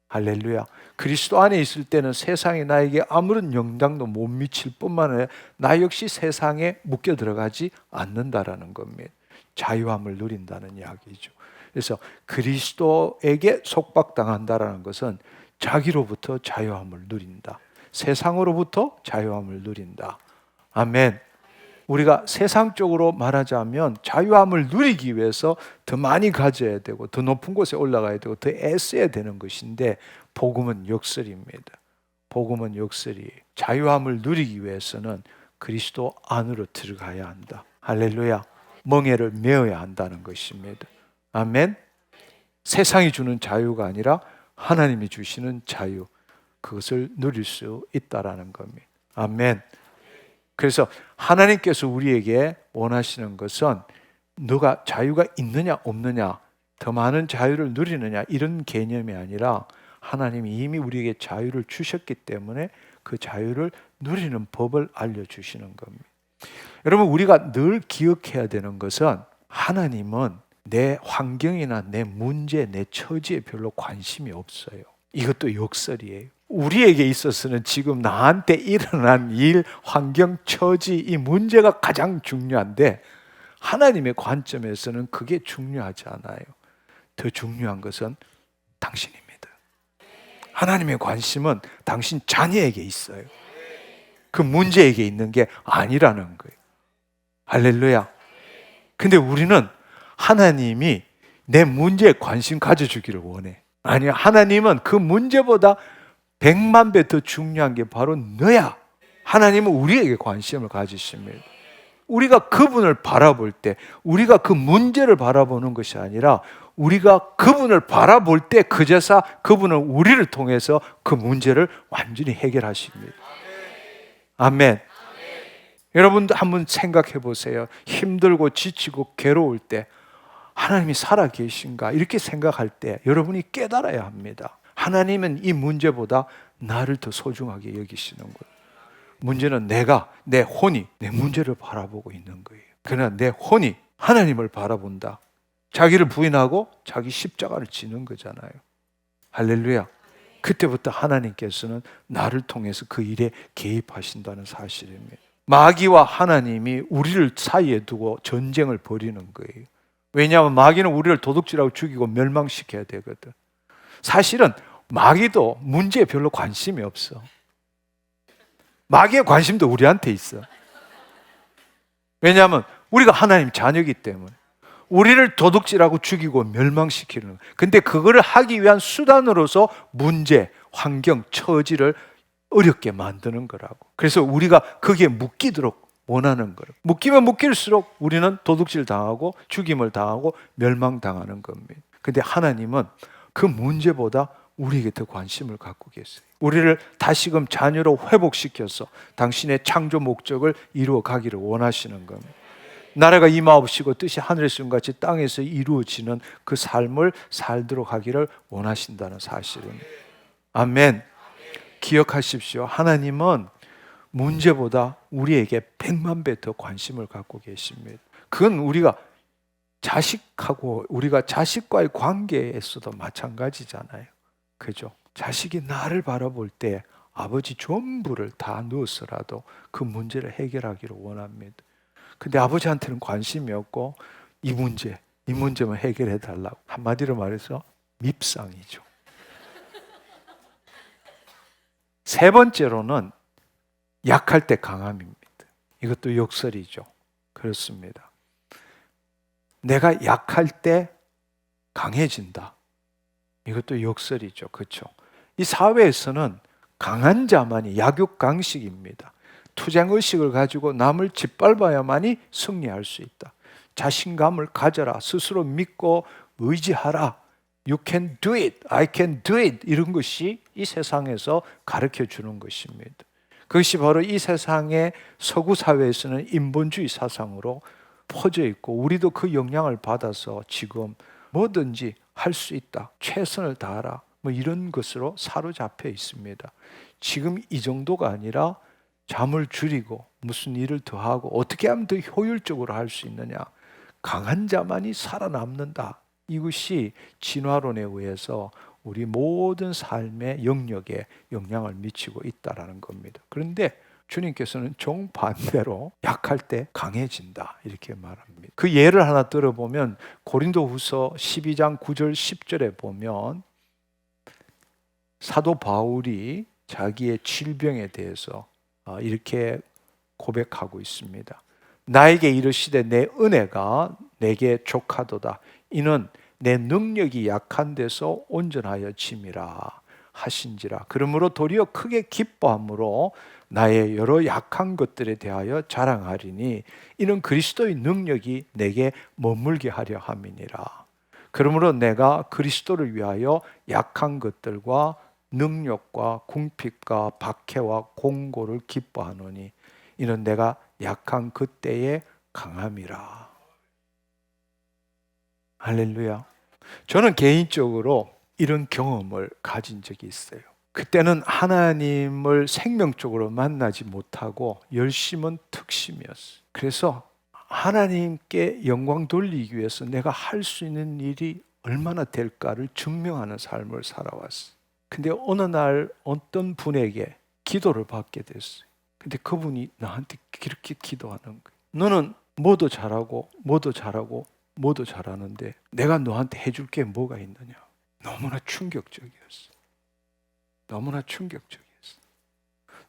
할렐루야. 그리스도 안에 있을 때는 세상이 나에게 아무런 영향도 못 미칠 뿐만 아니라 나 역시 세상에 묶여 들어가지 않는다라는 겁니다. 자유함을 누린다는 이야기죠. 그래서 그리스도에게 속박당한다라는 것은 자기로부터 자유함을 누린다. 세상으로부터 자유함을 누린다. 아멘. 우리가 세상적으로 말하자면 자유함을 누리기 위해서 더 많이 가져야 되고 더 높은 곳에 올라가야 되고 더 애써야 되는 것인데 복음은 역설입니다. 복음은 역설이에요. 자유함을 누리기 위해서는 그리스도 안으로 들어가야 한다. 할렐루야. 멍에를 메어야 한다는 것입니다. 아멘. 세상이 주는 자유가 아니라 하나님이 주시는 자유, 그것을 누릴 수 있다라는 겁니다. 아멘. 그래서 하나님께서 우리에게 원하시는 것은 너가 자유가 있느냐 없느냐, 더 많은 자유를 누리느냐 이런 개념이 아니라 하나님이 이미 우리에게 자유를 주셨기 때문에 그 자유를 누리는 법을 알려주시는 겁니다. 여러분, 우리가 늘 기억해야 되는 것은 하나님은 내 환경이나 내 문제, 내 처지에 별로 관심이 없어요. 이것도 역설이에요. 우리에게 있어서는 지금 나한테 일어난 일, 환경, 처지, 이 문제가 가장 중요한데 하나님의 관점에서는 그게 중요하지 않아요. 더 중요한 것은 당신입니다. 하나님의 관심은 당신 자녀에게 있어요. 그 문제에게 있는 게 아니라는 거예요. 할렐루야. 근데 우리는 하나님이 내 문제에 관심 가져주기를 원해. 아니, 하나님은 그 문제보다 100만 배 더 중요한 게 바로 너야. 하나님은 우리에게 관심을 가지십니다. 우리가 그분을 바라볼 때, 우리가 그 문제를 바라보는 것이 아니라 우리가 그분을 바라볼 때 그제서 그분은 우리를 통해서 그 문제를 완전히 해결하십니다. 아멘. 여러분도 한번 생각해 보세요. 힘들고 지치고 괴로울 때 하나님이 살아계신가 이렇게 생각할 때 여러분이 깨달아야 합니다. 하나님은 이 문제보다 나를 더 소중하게 여기시는 거예요. 문제는 내가, 내 혼이 내 문제를 바라보고 있는 거예요. 그러나 내 혼이 하나님을 바라본다. 자기를 부인하고 자기 십자가를 지는 거잖아요. 할렐루야. 그때부터 하나님께서는 나를 통해서 그 일에 개입하신다는 사실입니다. 마귀와 하나님이 우리를 사이에 두고 전쟁을 벌이는 거예요. 왜냐하면 마귀는 우리를 도둑질하고 죽이고 멸망시켜야 되거든. 사실은 마귀도 문제에 별로 관심이 없어. 마귀의 관심도 우리한테 있어. 왜냐하면 우리가 하나님 자녀이기 때문에 우리를 도둑질하고 죽이고 멸망시키는 거예요. 근데 그거를 하기 위한 수단으로서 문제, 환경, 처지를 어렵게 만드는 거라고. 그래서 우리가 거기에 묶이도록 원하는 거예요. 묶이면 묶일수록 우리는 도둑질 당하고 죽임을 당하고 멸망당하는 겁니다. 근데 하나님은 그 문제보다 우리에게 더 관심을 갖고 계세요. 우리를 다시금 자녀로 회복시켜서 당신의 창조 목적을 이루어 가기를 원하시는 겁니다. 나라가 임하옵시고 뜻이 하늘에서 같이 땅에서 이루어지는 그 삶을 살도록 하기를 원하신다는 사실입니다. 아멘. 기억하십시오. 하나님은 문제보다 우리에게 100만 배 더 관심을 갖고 계십니다. 그건 우리가 자식하고 우리가 자식과의 관계에서도 마찬가지잖아요. 그죠? 자식이 나를 바라볼 때 아버지 전부를 다 넣어서라도 그 문제를 해결하기를 원합니다. 근데 아버지한테는 관심이 없고 이 문제만 해결해 달라고. 한마디로 말해서 밉상이죠. 세 번째로는 약할 때 강함입니다. 이것도 역설이죠. 그렇습니다. 내가 약할 때 강해진다. 이것도 역설이죠. 그렇죠? 이 사회에서는 강한 자만이 약육강식입니다. 투쟁의식을 가지고 남을 짓밟아야만이 승리할 수 있다. 자신감을 가져라. 스스로 믿고 의지하라. You can do it. I can do it. 이런 것이 이 세상에서 가르쳐 주는 것입니다. 그것이 바로 이 세상의 서구 사회에서는 인본주의 사상으로 퍼져 있고 우리도 그 영향을 받아서 지금 뭐든지 할 수 있다. 최선을 다하라. 뭐 이런 것으로 사로잡혀 있습니다. 지금 이 정도가 아니라 잠을 줄이고 무슨 일을 더 하고 어떻게 하면 더 효율적으로 할 수 있느냐. 강한 자만이 살아남는다. 이것이 진화론에 의해서 우리 모든 삶의 영역에 영향을 미치고 있다라는 겁니다. 그런데 주님께서는 정반대로 약할 때 강해진다 이렇게 말합니다. 그 예를 하나 들어보면 고린도후서 12장 9절 10절에 보면 사도 바울이 자기의 질병에 대해서 이렇게 고백하고 있습니다. 나에게 이르시되 내 은혜가 내게 족하도다. 이는 내 능력이 약한 데서 온전하여 짐이라 하신지라. 그러므로 도리어 크게 기뻐함으로 나의 여러 약한 것들에 대하여 자랑하리니 이는 그리스도의 능력이 내게 머물게 하려 함이니라. 그러므로 내가 그리스도를 위하여 약한 것들과 능력과 궁핍과 박해와 공고를 기뻐하노니 이는 내가 약한 그때의 강함이라. 할렐루야. 저는 개인적으로 이런 경험을 가진 적이 있어요. 그때는 하나님을 생명적으로 만나지 못하고 열심은 특심이었어요. 그래서 하나님께 영광 돌리기 위해서 내가 할 수 있는 일이 얼마나 될까를 증명하는 삶을 살아왔어요. 근데 어느 날 어떤 분에게 기도를 받게 됐어요. 근데 그분이 나한테 그렇게 기도하는 거예요. 너는 뭐도 잘하고 뭐도 잘하고 뭐도 잘하는데 내가 너한테 해줄 게 뭐가 있느냐. 너무나 충격적이었어요. 너무나 충격적이었어.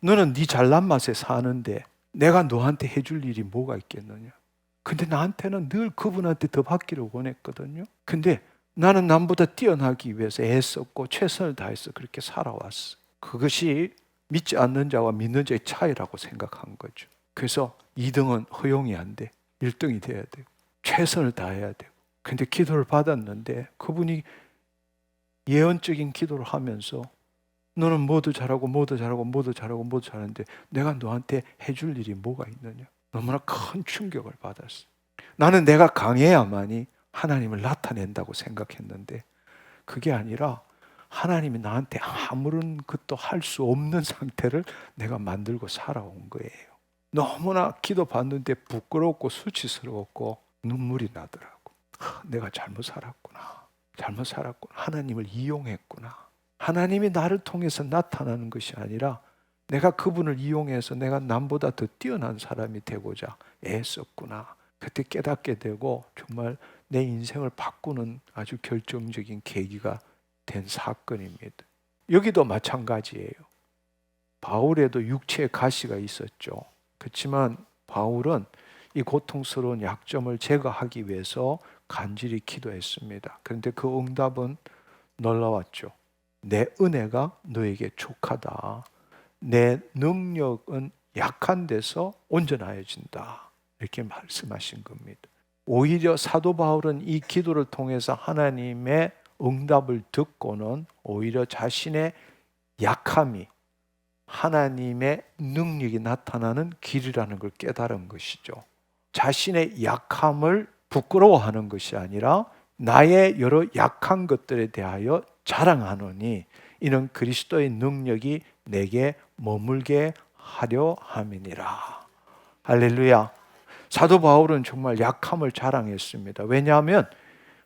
너는 네 잘난 맛에 사는데 내가 너한테 해줄 일이 뭐가 있겠느냐. 근데 나한테는 늘 그분한테 더 받기를 원했거든요. 근데 나는 남보다 뛰어나기 위해서 애썼고 최선을 다해서 그렇게 살아왔어. 그것이 믿지 않는 자와 믿는 자의 차이라고 생각한 거죠. 그래서 2등은 허용이 안 돼. 1등이 돼야 돼요. 최선을 다해야 돼요. 근데 기도를 받았는데 그분이 예언적인 기도를 하면서 너는 뭐도 잘하고 뭐도 잘하고 뭐도 잘하고 뭐도 잘하는데 내가 너한테 해줄 일이 뭐가 있느냐. 너무나 큰 충격을 받았어. 나는 내가 강해야만이 하나님을 나타낸다고 생각했는데 그게 아니라 하나님이 나한테 아무런 것도 할 수 없는 상태를 내가 만들고 살아온 거예요. 너무나 기도 받는데 부끄럽고 수치스러웠고 눈물이 나더라고. 내가 잘못 살았구나. 잘못 살았구나. 하나님을 이용했구나. 하나님이 나를 통해서 나타나는 것이 아니라 내가 그분을 이용해서 내가 남보다 더 뛰어난 사람이 되고자 애썼구나. 그때 깨닫게 되고 정말 내 인생을 바꾸는 아주 결정적인 계기가 된 사건입니다. 여기도 마찬가지예요. 바울에도 육체의 가시가 있었죠. 그렇지만 바울은 이 고통스러운 약점을 제거하기 위해서 간절히 기도했습니다. 그런데 그 응답은 놀라웠죠. 내 은혜가 너에게 족하다. 내 능력은 약한 데서 온전하여진다. 이렇게 말씀하신 겁니다. 오히려 사도 바울은 이 기도를 통해서 하나님의 응답을 듣고는 오히려 자신의 약함이 하나님의 능력이 나타나는 길이라는 걸 깨달은 것이죠. 자신의 약함을 부끄러워하는 것이 아니라 나의 여러 약한 것들에 대하여 자랑하노니 이는 그리스도의 능력이 내게 머물게 하려 함이니라. 할렐루야. 사도 바울은 정말 약함을 자랑했습니다. 왜냐하면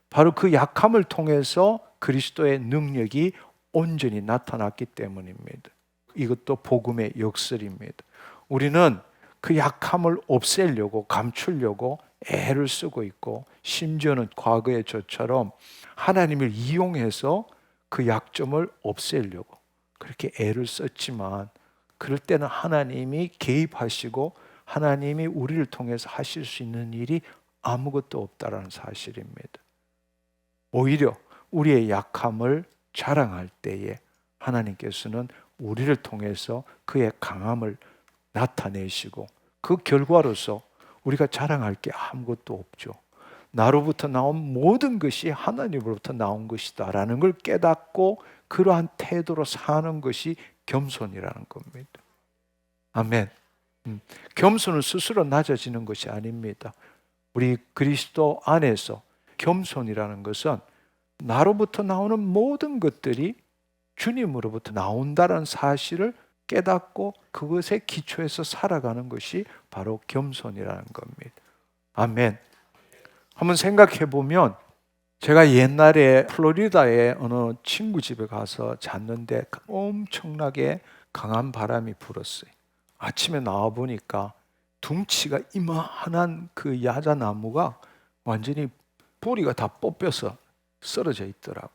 바로 그 약함을 통해서 그리스도의 능력이 온전히 나타났기 때문입니다. 이것도 복음의 역설입니다. 우리는 그 약함을 없애려고 감추려고 애를 쓰고 있고 심지어는 과거의 저처럼 하나님을 이용해서 그 약점을 없애려고 그렇게 애를 썼지만 그럴 때는 하나님이 개입하시고 하나님이 우리를 통해서 하실 수 있는 일이 아무것도 없다라는 사실입니다. 오히려 우리의 약함을 자랑할 때에 하나님께서는 우리를 통해서 그의 강함을 나타내시고 그 결과로서 우리가 자랑할 게 아무것도 없죠. 나로부터 나온 모든 것이 하나님으로부터 나온 것이다 라는 걸 깨닫고 그러한 태도로 사는 것이 겸손이라는 겁니다. 아멘. 겸손은 스스로 낮아지는 것이 아닙니다. 우리 그리스도 안에서 겸손이라는 것은 나로부터 나오는 모든 것들이 주님으로부터 나온다는 사실을 깨닫고 그것에 기초해서 살아가는 것이 바로 겸손이라는 겁니다. 아멘. 한번 생각해 보면 제가 옛날에 플로리다의 어느 친구 집에 가서 잤는데 엄청나게 강한 바람이 불었어요. 아침에 나와 보니까 둥치가 이만한 그 야자나무가 완전히 뿌리가 다 뽑혀서 쓰러져 있더라고요.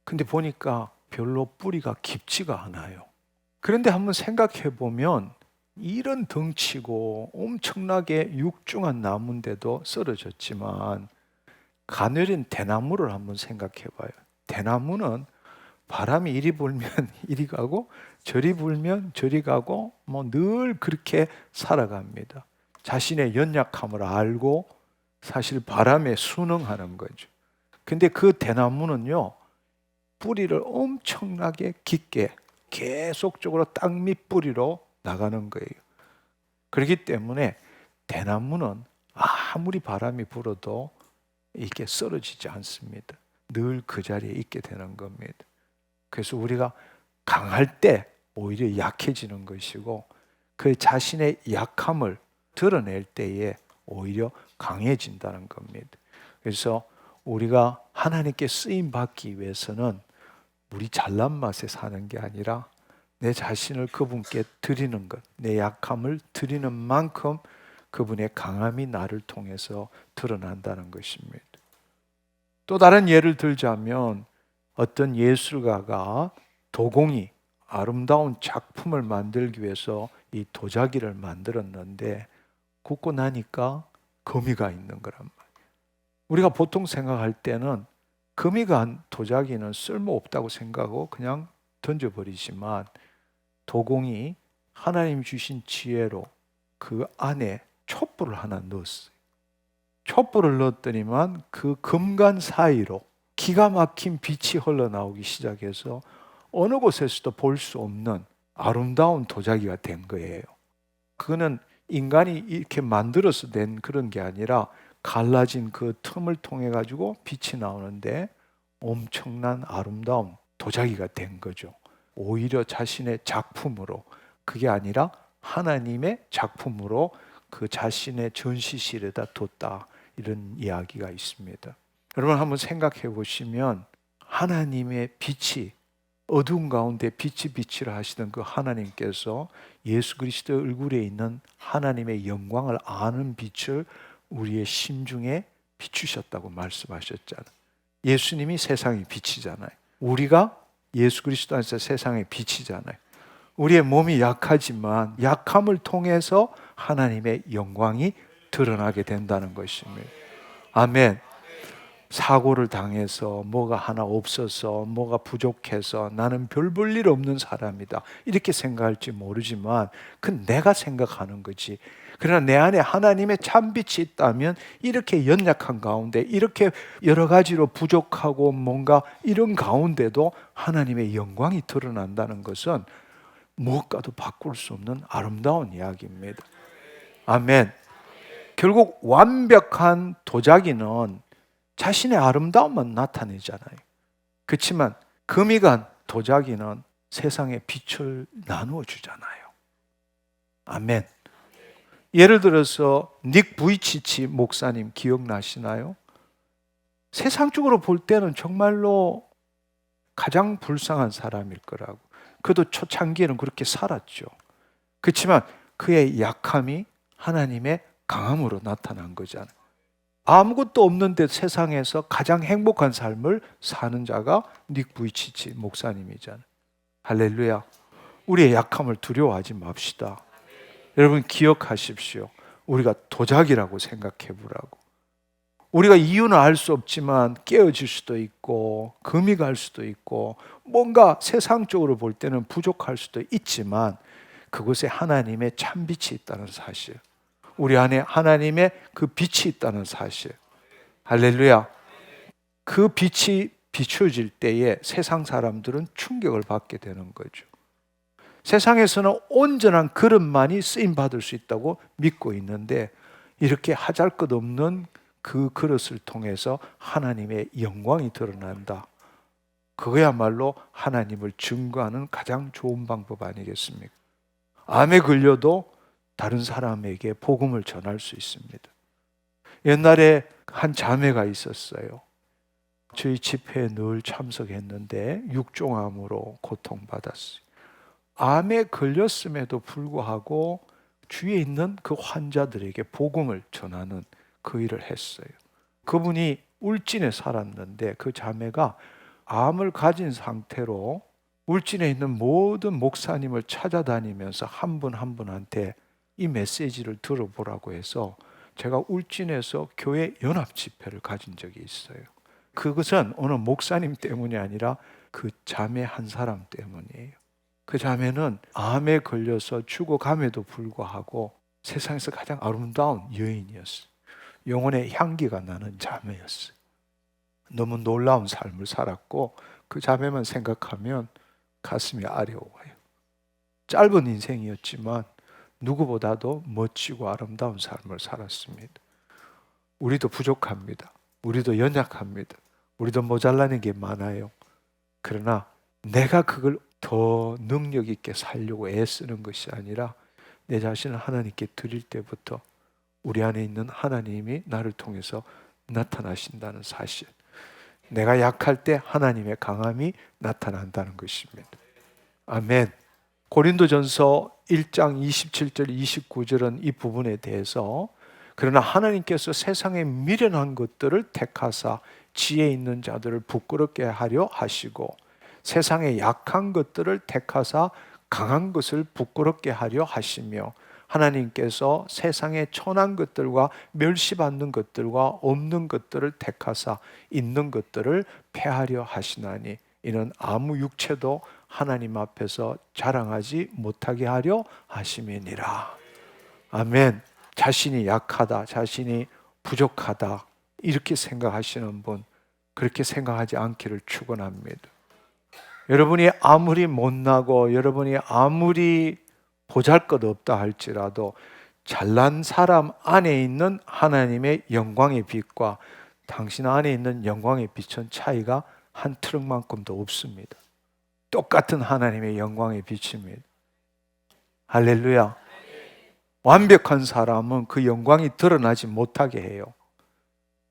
근데 보니까 별로 뿌리가 깊지가 않아요. 그런데 한번 생각해 보면 이런 덩치고 엄청나게 육중한 나무인데도 쓰러졌지만 가늘은 대나무를 한번 생각해 봐요. 대나무는 바람이 이리 불면 이리 가고 저리 불면 저리 가고 뭐 늘 그렇게 살아갑니다. 자신의 연약함을 알고 사실 바람에 순응하는 거죠. 근데 그 대나무는요, 뿌리를 엄청나게 깊게 계속적으로 땅 밑뿌리로 나가는 거예요. 그렇기 때문에 대나무는 아무리 바람이 불어도 이게 쓰러지지 않습니다. 늘 그 자리에 있게 되는 겁니다. 그래서 우리가 강할 때 오히려 약해지는 것이고 그 자신의 약함을 드러낼 때에 오히려 강해진다는 겁니다. 그래서 우리가 하나님께 쓰임 받기 위해서는 우리 잘난 맛에 사는 게 아니라 내 자신을 그분께 드리는 것, 내 약함을 드리는 만큼 그분의 강함이 나를 통해서 드러난다는 것입니다. 또 다른 예를 들자면 어떤 예술가가 도공이 아름다운 작품을 만들기 위해서 이 도자기를 만들었는데 굽고 나니까 거미가 있는 거란 말이에요. 우리가 보통 생각할 때는 거미가 한 도자기는 쓸모없다고 생각하고 그냥 던져버리지만 도공이 하나님 주신 지혜로 그 안에 촛불을 하나 넣었어요. 촛불을 넣었더니만 그 금간 사이로 기가 막힌 빛이 흘러나오기 시작해서 어느 곳에서도 볼 수 없는 아름다운 도자기가 된 거예요. 그거는 인간이 이렇게 만들어서 된 그런 게 아니라 갈라진 그 틈을 통해 가지고 빛이 나오는데 엄청난 아름다운 도자기가 된 거죠. 오히려 자신의 작품으로, 그게 아니라 하나님의 작품으로 그 자신의 전시실에다 뒀다, 이런 이야기가 있습니다. 여러분 한번 생각해 보시면 하나님의 빛이, 어두운 가운데 빛이 빛이라 하시던 그 하나님께서 예수 그리스도의 얼굴에 있는 하나님의 영광을 아는 빛을 우리의 심중에 비추셨다고 말씀하셨잖아요. 예수님이 세상의 빛이잖아요. 우리가 예수 그리스도 안에서 세상의 빛이잖아요. 우리의 몸이 약하지만 약함을 통해서 하나님의 영광이 드러나게 된다는 것입니다. 아멘. 사고를 당해서 뭐가 하나 없어서 뭐가 부족해서 나는 별 볼 일 없는 사람이다 이렇게 생각할지 모르지만 그건 내가 생각하는 거지. 그러나 내 안에 하나님의 참빛이 있다면 이렇게 연약한 가운데, 이렇게 여러 가지로 부족하고 뭔가 이런 가운데도 하나님의 영광이 드러난다는 것은 무엇과도 바꿀 수 없는 아름다운 이야기입니다. 아멘. 결국 완벽한 도자기는 자신의 아름다움만 나타내잖아요. 그렇지만 금이 간 도자기는 세상에 빛을 나누어 주잖아요. 아멘. 예를 들어서 닉 부이치치 목사님 기억나시나요? 세상적으로 볼 때는 정말로 가장 불쌍한 사람일 거라고. 그도 초창기에는 그렇게 살았죠. 그렇지만 그의 약함이 하나님의 강함으로 나타난 거잖아요. 아무것도 없는데 세상에서 가장 행복한 삶을 사는 자가 닉 부이치치 목사님이잖아요. 할렐루야. 우리의 약함을 두려워하지 맙시다. 여러분 기억하십시오. 우리가 도자기라고 생각해 보라고. 우리가 이유는 알 수 없지만 깨어질 수도 있고 금이 갈 수도 있고 뭔가 세상적으로 볼 때는 부족할 수도 있지만 그곳에 하나님의 참빛이 있다는 사실, 우리 안에 하나님의 그 빛이 있다는 사실. 할렐루야. 그 빛이 비춰질 때에 세상 사람들은 충격을 받게 되는 거죠. 세상에서는 온전한 그릇만이 쓰임받을 수 있다고 믿고 있는데 이렇게 하잘것없는 그 그릇을 통해서 하나님의 영광이 드러난다. 그거야말로 하나님을 증거하는 가장 좋은 방법 아니겠습니까? 암에 걸려도 다른 사람에게 복음을 전할 수 있습니다. 옛날에 한 자매가 있었어요. 저희 집회에 늘 참석했는데 육종암으로 고통받았어요. 암에 걸렸음에도 불구하고 주위에 있는 그 환자들에게 복음을 전하는 그 일을 했어요. 그분이 울진에 살았는데 그 자매가 암을 가진 상태로 울진에 있는 모든 목사님을 찾아다니면서 한 분 한 분한테 이 메시지를 들어보라고 해서 제가 울진에서 교회 연합 집회를 가진 적이 있어요. 그것은 어느 목사님 때문이 아니라 그 자매 한 사람 때문이에요. 그 자매는 암에 걸려서 죽어감에도 불구하고 세상에서 가장 아름다운 여인이었어요. 영혼의 향기가 나는 자매였어요. 너무 놀라운 삶을 살았고 그 자매만 생각하면 가슴이 아려워요. 짧은 인생이었지만 누구보다도 멋지고 아름다운 삶을 살았습니다. 우리도 부족합니다. 우리도 연약합니다. 우리도 모자라는 게 많아요. 그러나 내가 그걸 더 능력 있게 살려고 애쓰는 것이 아니라 내 자신을 하나님께 드릴 때부터 우리 안에 있는 하나님이 나를 통해서 나타나신다는 사실, 내가 약할 때 하나님의 강함이 나타난다는 것입니다. 아멘. 고린도전서 1장 27절 29절은 이 부분에 대해서 그러나 하나님께서 세상에 미련한 것들을 택하사 지혜 있는 자들을 부끄럽게 하려 하시고 세상의 약한 것들을 택하사 강한 것을 부끄럽게 하려 하시며, 하나님께서 세상의 천한 것들과 멸시받는 것들과 없는 것들을 택하사 있는 것들을 패하려 하시나니, 이는 아무 육체도 하나님 앞에서 자랑하지 못하게 하려 하심이니라. 아멘. 자신이 약하다, 자신이 부족하다 이렇게 생각하시는 분, 그렇게 생각하지 않기를 축원합니다. 여러분이 아무리 못나고 여러분이 아무리 보잘것없다 할지라도 잘난 사람 안에 있는 하나님의 영광의 빛과 당신 안에 있는 영광의 빛은 차이가 한 트럭만큼도 없습니다. 똑같은 하나님의 영광의 빛입니다. 할렐루야. 완벽한 사람은 그 영광이 드러나지 못하게 해요.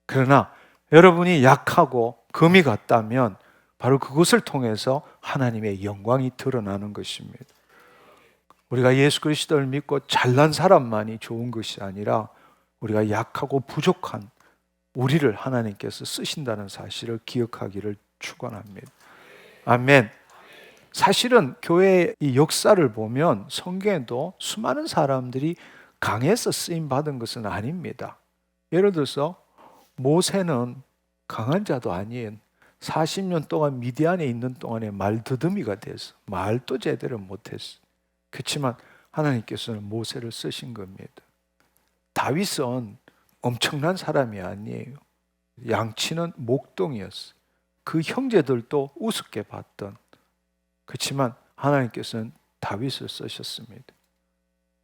그러나 여러분이 약하고 금이 같다면 바로 그것을 통해서 하나님의 영광이 드러나는 것입니다. 우리가 예수 그리스도를 믿고 잘난 사람만이 좋은 것이 아니라 우리가 약하고 부족한 우리를 하나님께서 쓰신다는 사실을 기억하기를 축원합니다. 아멘. 사실은 교회의 이 역사를 보면 성경에도 수많은 사람들이 강해서 쓰임 받은 것은 아닙니다. 예를 들어서 모세는 강한 자도 아니에요. 40년 동안 미디안에 있는 동안에 말더듬이가 돼서 말도 제대로 못했어. 그렇지만 하나님께서는 모세를 쓰신 겁니다. 다윗은 엄청난 사람이 아니에요. 양치는 목동이었어. 그 형제들도 우습게 봤던. 그렇지만 하나님께서는 다윗을 쓰셨습니다.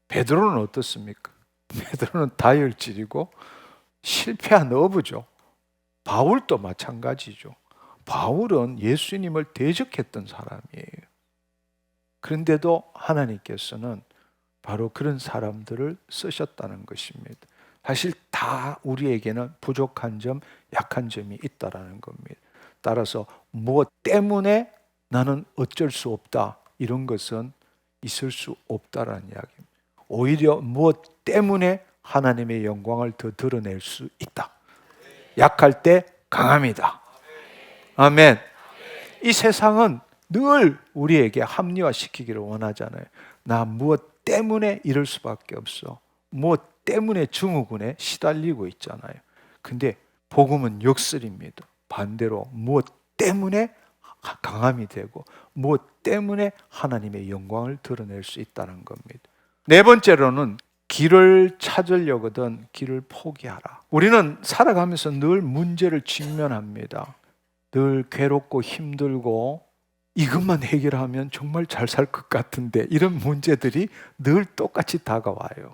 베드로는 어떻습니까? 베드로는 다혈질이고 실패한 어부죠. 바울도 마찬가지죠. 바울은 예수님을 대적했던 사람이에요. 그런데도 하나님께서는 바로 그런 사람들을 쓰셨다는 것입니다. 사실 다 우리에게는 부족한 점, 약한 점이 있다라는 겁니다. 따라서 무엇 때문에 나는 어쩔 수 없다, 이런 것은 있을 수 없다라는 이야기입니다. 오히려 무엇 때문에 하나님의 영광을 더 드러낼 수 있다. 약할 때 강함이다. 아멘. 이 세상은 늘 우리에게 합리화시키기를 원하잖아요. 나 무엇 때문에 이럴 수밖에 없어. 무엇 때문에 증후군에 시달리고 있잖아요. 근데 복음은 역설입니다. 반대로 무엇 때문에 강함이 되고 무엇 때문에 하나님의 영광을 드러낼 수 있다는 겁니다. 네 번째로는 길을 찾으려거든 길을 포기하라. 우리는 살아가면서 늘 문제를 직면합니다. 늘 괴롭고 힘들고 이것만 해결하면 정말 잘 살 것 같은데, 이런 문제들이 늘 똑같이 다가와요.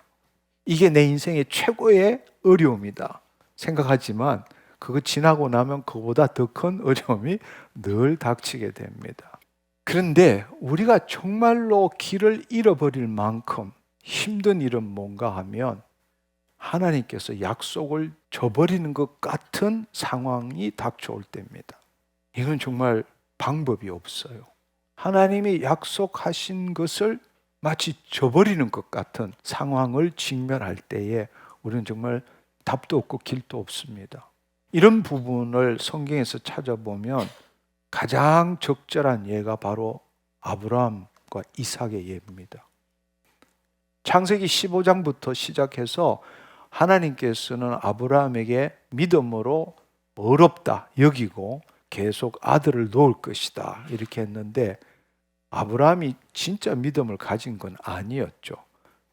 이게 내 인생의 최고의 어려움이다 생각하지만 그거 지나고 나면 그보다 더 큰 어려움이 늘 닥치게 됩니다. 그런데 우리가 정말로 길을 잃어버릴 만큼 힘든 일은 뭔가 하면 하나님께서 약속을 저버리는 것 같은 상황이 닥쳐올 때입니다. 이건 정말 방법이 없어요. 하나님이 약속하신 것을 마치 저버리는 것 같은 상황을 직면할 때에 우리는 정말 답도 없고 길도 없습니다. 이런 부분을 성경에서 찾아보면 가장 적절한 예가 바로 아브라함과 이삭의 예입니다. 창세기 15장부터 시작해서 하나님께서는 아브라함에게 믿음으로 어렵다 여기고 계속 아들을 놓을 것이다 이렇게 했는데, 아브라함이 진짜 믿음을 가진 건 아니었죠.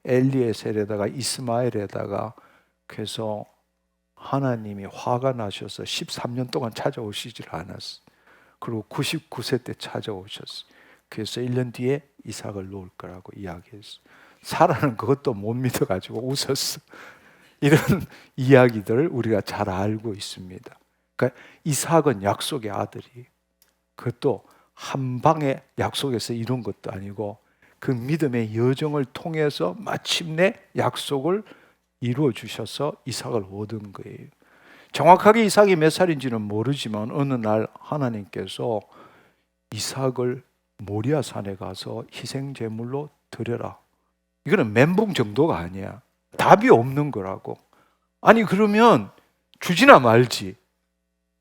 엘리에셀에다가 이스마엘에다가, 그래서 하나님이 화가 나셔서 13년 동안 찾아오시질 않았어요. 그리고 99세 때 찾아오셨어요. 그래서 1년 뒤에 이삭을 놓을 거라고 이야기했어요. 사라는 그것도 못 믿어가지고 웃었어. 이런 이야기들을 우리가 잘 알고 있습니다. 그러니까 이삭은 약속의 아들이, 그것도 한 방에 약속에서 이룬 것도 아니고 그 믿음의 여정을 통해서 마침내 약속을 이루어 주셔서 이삭을 얻은 거예요. 정확하게 이삭이 몇 살인지는 모르지만 어느 날 하나님께서 이삭을 모리아 산에 가서 희생 제물로 드려라. 이거는 멘붕 정도가 아니야. 답이 없는 거라고. 아니 그러면 주지나 말지.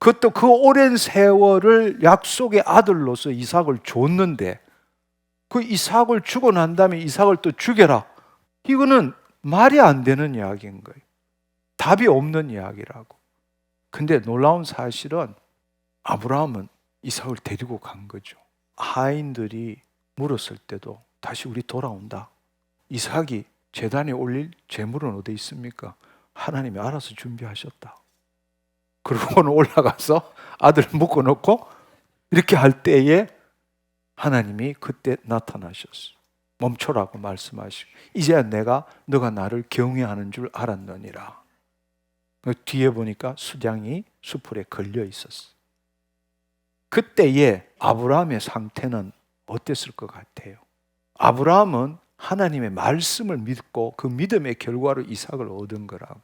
그것도 그 오랜 세월을 약속의 아들로서 이삭을 줬는데 그 이삭을 주고 난 다음에 이삭을 또 죽여라. 이거는 말이 안 되는 이야기인 거예요. 답이 없는 이야기라고. 근데 놀라운 사실은 아브라함은 이삭을 데리고 간 거죠. 하인들이 물었을 때도 다시 우리 돌아온다. 이삭이 제단에 올릴 제물은 어디 있습니까? 하나님이 알아서 준비하셨다. 그러고는 올라가서 아들을 묶어놓고 이렇게 할 때에 하나님이 그때 나타나셨어요. 멈춰라고 말씀하시고 이제야 내가 너가 나를 경외하는 줄 알았느니라. 뒤에 보니까 수장이 수풀에 걸려 있었어요. 그때의 아브라함의 상태는 어땠을 것 같아요? 아브라함은 하나님의 말씀을 믿고 그 믿음의 결과로 이삭을 얻은 거라고.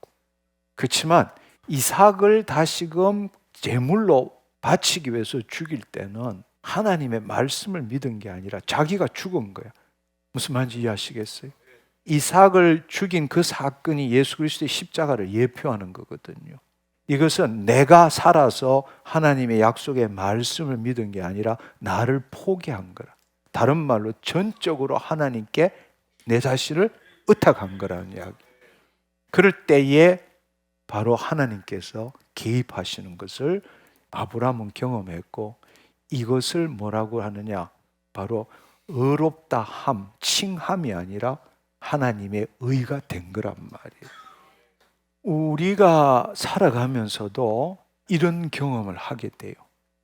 그렇지만 이삭을 다시금 제물로 바치기 위해서 죽일 때는 하나님의 말씀을 믿은 게 아니라 자기가 죽은 거야. 무슨 말인지 이해하시겠어요? 이삭을 죽인 그 사건이 예수 그리스도의 십자가를 예표하는 거거든요. 이것은 내가 살아서 하나님의 약속의 말씀을 믿은 게 아니라 나를 포기한 거라. 다른 말로 전적으로 하나님께 내 자신을 의탁한 거라는 이야기. 그럴 때에 바로 하나님께서 개입하시는 것을 아브라함은 경험했고, 이것을 뭐라고 하느냐? 바로 의롭다 함, 칭함이 아니라 하나님의 의가 된 거란 말이에요. 우리가 살아가면서도 이런 경험을 하게 돼요.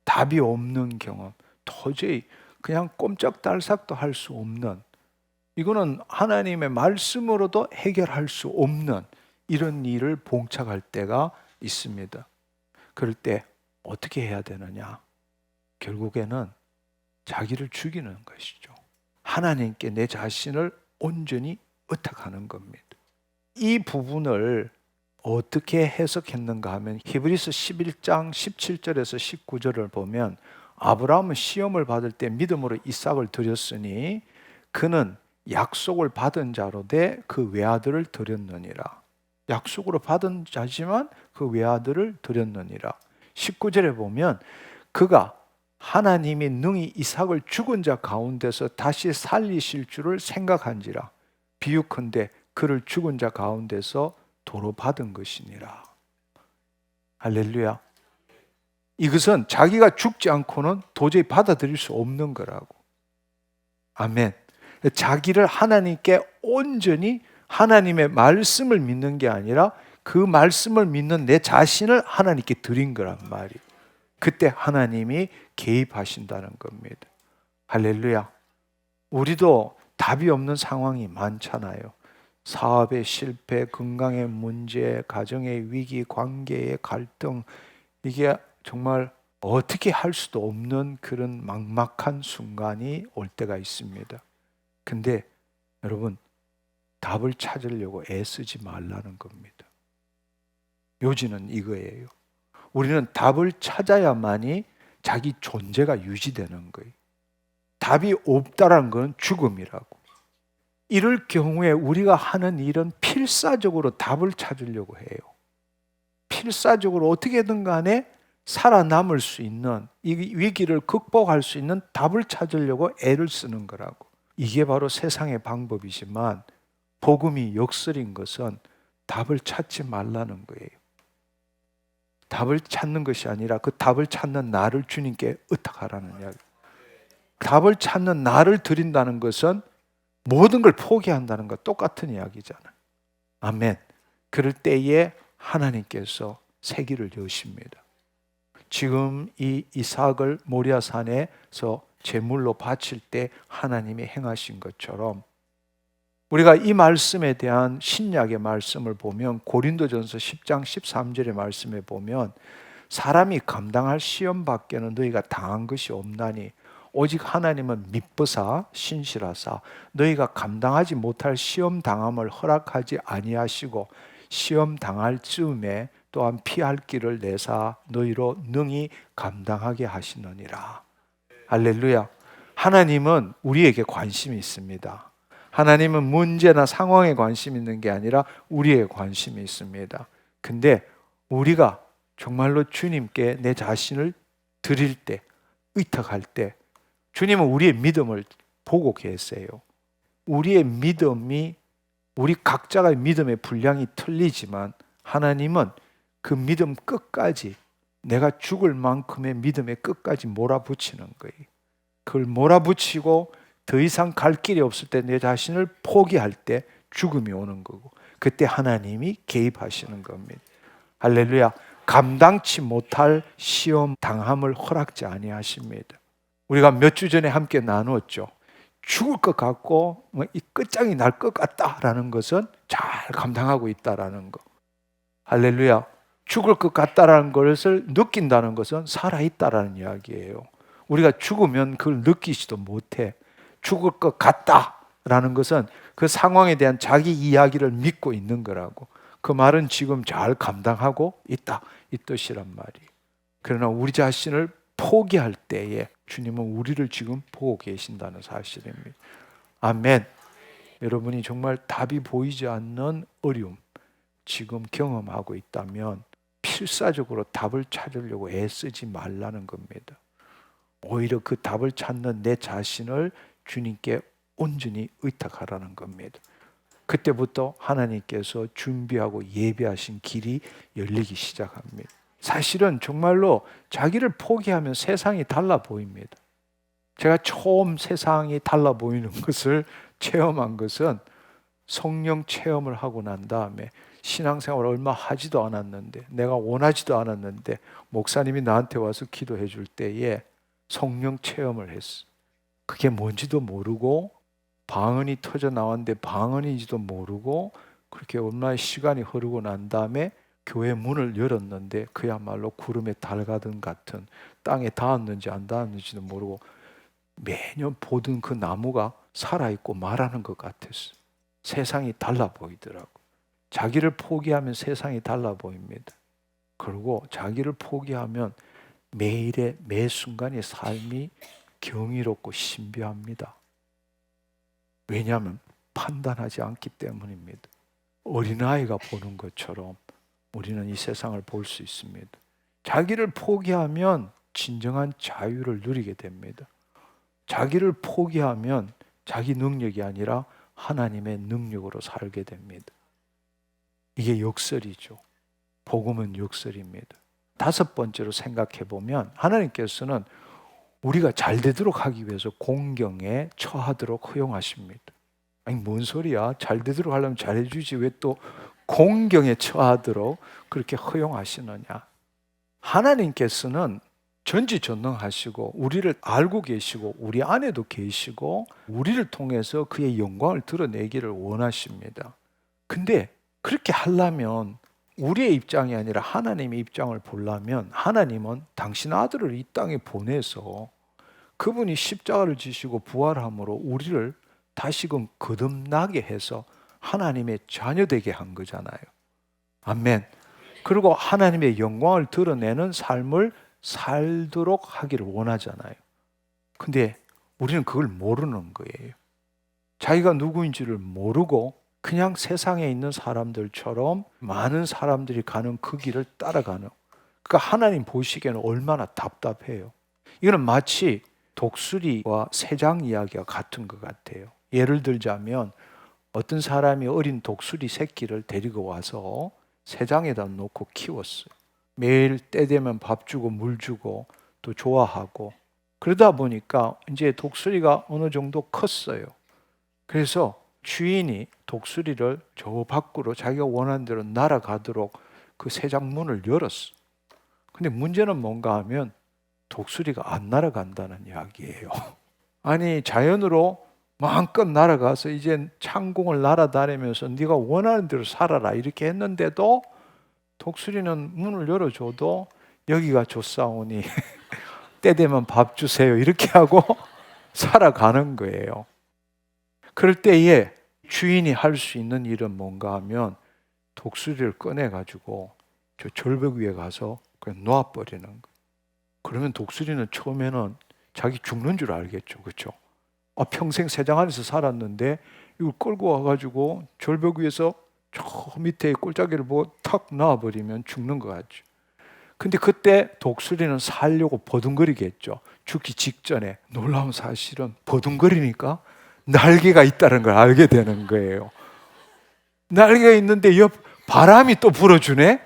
답이 없는 경험, 도저히 그냥 꼼짝달싹도 할 수 없는, 이거는 하나님의 말씀으로도 해결할 수 없는 이런 일을 봉착할 때가 있습니다. 그럴 때 어떻게 해야 되느냐? 결국에는 자기를 죽이는 것이죠. 하나님께 내 자신을 온전히 의탁하는 겁니다. 이 부분을 어떻게 해석했는가 하면 히브리서 11장 17절에서 19절을 보면 아브라함은 시험을 받을 때 믿음으로 이삭을 드렸으니 그는 약속을 받은 자로 돼 그 외아들을 드렸느니라. 약속으로 받은 자지만 그 외아들을 드렸느니라. 19절에 보면 그가 하나님이 능히 이삭을 죽은 자 가운데서 다시 살리실 줄을 생각한지라. 비유컨대 그를 죽은 자 가운데서 도로 받은 것이니라. 할렐루야. 이것은 자기가 죽지 않고는 도저히 받아들일 수 없는 거라고. 아멘. 자기를 하나님께 온전히 하나님의 말씀을 믿는 게 아니라 그 말씀을 믿는 내 자신을 하나님께 드린 거란 말이에요. 그때 하나님이 개입하신다는 겁니다. 할렐루야. 우리도 답이 없는 상황이 많잖아요. 사업의 실패, 건강의 문제, 가정의 위기, 관계의 갈등, 이게 정말 어떻게 할 수도 없는 그런 막막한 순간이 올 때가 있습니다. 근데 여러분, 답을 찾으려고 애쓰지 말라는 겁니다. 요지는 이거예요. 우리는 답을 찾아야만이 자기 존재가 유지되는 거예요. 답이 없다라는 건 죽음이라고. 이럴 경우에 우리가 하는 일은 필사적으로 답을 찾으려고 해요. 필사적으로 어떻게든 간에 살아남을 수 있는, 이 위기를 극복할 수 있는 답을 찾으려고 애를 쓰는 거라고. 이게 바로 세상의 방법이지만 복음이 역설인 것은 답을 찾지 말라는 거예요. 답을 찾는 것이 아니라 그 답을 찾는 나를 주님께 의탁하라는 이야기. 답을 찾는 나를 드린다는 것은 모든 걸 포기한다는 것 똑같은 이야기잖아요. 아멘. 그럴 때에 하나님께서 세기를 여십니다. 지금 이 이삭을 모리아산에서 제물로 바칠 때 하나님이 행하신 것처럼 우리가 이 말씀에 대한 신약의 말씀을 보면 고린도전서 10장 13절의 말씀에 보면 사람이 감당할 시험 밖에는 너희가 당한 것이 없나니 오직 하나님은 미쁘사 신실하사 너희가 감당하지 못할 시험 당함을 허락하지 아니하시고 시험 당할 즈음에 또한 피할 길을 내사 너희로 능히 감당하게 하시느니라. 할렐루야. 하나님은 우리에게 관심이 있습니다. 하나님은 문제나 상황에 관심이 있는 게 아니라 우리에게 관심이 있습니다. 근데 우리가 정말로 주님께 내 자신을 드릴 때, 의탁할 때 주님은 우리의 믿음을 보고 계세요. 우리의 믿음이 우리 각자의 믿음의 분량이 틀리지만 하나님은 그 믿음 끝까지 내가 죽을 만큼의 믿음의 끝까지 몰아붙이는 거예요. 그걸 몰아붙이고 더 이상 갈 길이 없을 때 내 자신을 포기할 때 죽음이 오는 거고 그때 하나님이 개입하시는 겁니다. 할렐루야. 감당치 못할 시험 당함을 허락지 아니하십니다. 우리가 몇 주 전에 함께 나누었죠. 죽을 것 같고 이 끝장이 날 것 같다라는 것은 잘 감당하고 있다라는 거. 할렐루야. 죽을 것 같다라는 것을 느낀다는 것은 살아있다라는 이야기예요. 우리가 죽으면 그걸 느끼지도 못해. 죽을 것 같다라는 것은 그 상황에 대한 자기 이야기를 믿고 있는 거라고. 그 말은 지금 잘 감당하고 있다 이 뜻이란 말이에요. 그러나 우리 자신을 포기할 때에 주님은 우리를 지금 보고 계신다는 사실입니다. 아멘. 여러분이 정말 답이 보이지 않는 어려움 지금 경험하고 있다면 필사적으로 답을 찾으려고 애쓰지 말라는 겁니다. 오히려 그 답을 찾는 내 자신을 주님께 온전히 의탁하라는 겁니다. 그때부터 하나님께서 준비하고 예비하신 길이 열리기 시작합니다. 사실은 정말로 자기를 포기하면 세상이 달라 보입니다. 제가 처음 세상이 달라 보이는 것을 체험한 것은 성령 체험을 하고 난 다음에 신앙생활을 얼마 하지도 않았는데 내가 원하지도 않았는데 목사님이 나한테 와서 기도해 줄 때에 성령 체험을 했어. 그게 뭔지도 모르고 방언이 터져 나왔는데 방언인지도 모르고 그렇게 얼마의 시간이 흐르고 난 다음에 교회 문을 열었는데 그야말로 구름에 달가든 같은 땅에 닿았는지 안 닿았는지도 모르고 매년 보던 그 나무가 살아있고 말하는 것 같았어. 세상이 달라 보이더라고. 자기를 포기하면 세상이 달라 보입니다. 그리고 자기를 포기하면 매일의 매 순간의 삶이 경이롭고 신비합니다. 왜냐하면 판단하지 않기 때문입니다. 어린아이가 보는 것처럼 우리는 이 세상을 볼 수 있습니다. 자기를 포기하면 진정한 자유를 누리게 됩니다. 자기를 포기하면 자기 능력이 아니라 하나님의 능력으로 살게 됩니다. 이게 역설이죠. 복음은 역설입니다. 다섯 번째로 생각해 보면 하나님께서는 우리가 잘 되도록 하기 위해서 공경에 처하도록 허용하십니다. 아니 뭔 소리야? 잘 되도록 하려면 잘해주지 왜 또 공경에 처하도록 그렇게 허용하시느냐? 하나님께서는 전지전능하시고 우리를 알고 계시고 우리 안에도 계시고 우리를 통해서 그의 영광을 드러내기를 원하십니다. 근데 그렇게 하려면 우리의 입장이 아니라 하나님의 입장을 보려면 하나님은 당신 아들을 이 땅에 보내서 그분이 십자가를 지시고 부활함으로 우리를 다시금 거듭나게 해서 하나님의 자녀되게 한 거잖아요. 아멘. 그리고 하나님의 영광을 드러내는 삶을 살도록 하기를 원하잖아요. 근데 우리는 그걸 모르는 거예요. 자기가 누구인지를 모르고 그냥 세상에 있는 사람들처럼 많은 사람들이 가는 그 길을 따라가는. 그러니까 하나님 보시기에는 얼마나 답답해요. 이거는 마치 독수리와 새장 이야기가 같은 것 같아요. 예를 들자면 어떤 사람이 어린 독수리 새끼를 데리고 와서 새장에다 놓고 키웠어요. 매일 때 되면 밥 주고 물 주고 또 좋아하고 그러다 보니까 이제 독수리가 어느 정도 컸어요. 그래서 주인이 독수리를 저 밖으로 자기가 원하는 대로 날아가도록 그 새장 문을 열었어. 근데 문제는 뭔가 하면 독수리가 안 날아간다는 이야기예요. 아니 자연으로 마음껏 날아가서 이제 창공을 날아다니면서 네가 원하는 대로 살아라 이렇게 했는데도 독수리는 문을 열어줘도 여기가 좋사오니 때 되면 밥 주세요 이렇게 하고 살아가는 거예요. 그럴 때에 주인이 할 수 있는 일은 뭔가 하면 독수리를 꺼내가지고 저 절벽 위에 가서 그냥 놓아버리는 거예요. 그러면 독수리는 처음에는 자기 죽는 줄 알겠죠. 그렇죠? 평생 새장 안에서 살았는데 이걸 끌고 와가지고 절벽 위에서 저 밑에 꼴짜기를 보고 탁 놔버리면 죽는 것 같죠. 근데 그때 독수리는 살려고 버둥거리겠죠. 죽기 직전에. 놀라운 사실은 버둥거리니까 날개가 있다는 걸 알게 되는 거예요. 날개가 있는데 옆 바람이 또 불어주네.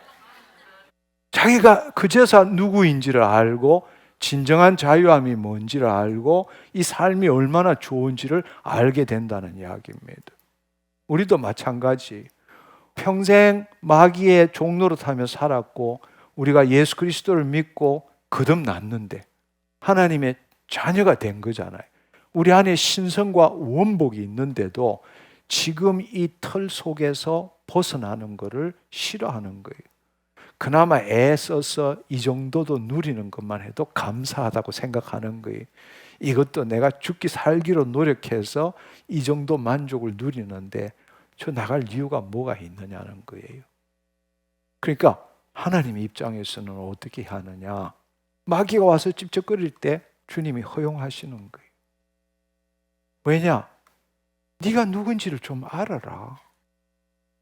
자기가 그제서 누구인지를 알고 진정한 자유함이 뭔지를 알고 이 삶이 얼마나 좋은지를 알게 된다는 이야기입니다. 우리도 마찬가지. 평생 마귀의 종노릇하며 살았고 우리가 예수 그리스도를 믿고 거듭났는데 하나님의 자녀가 된 거잖아요. 우리 안에 신성과 원복이 있는데도 지금 이 틀 속에서 벗어나는 것을 싫어하는 거예요. 그나마 애써서 이 정도도 누리는 것만 해도 감사하다고 생각하는 거예요. 이것도 내가 죽기 살기로 노력해서 이 정도 만족을 누리는데 저 나갈 이유가 뭐가 있느냐는 거예요. 그러니까 하나님의 입장에서는 어떻게 하느냐? 마귀가 와서 찝쩍거릴 때 주님이 허용하시는 거예요. 왜냐? 네가 누군지를 좀 알아라.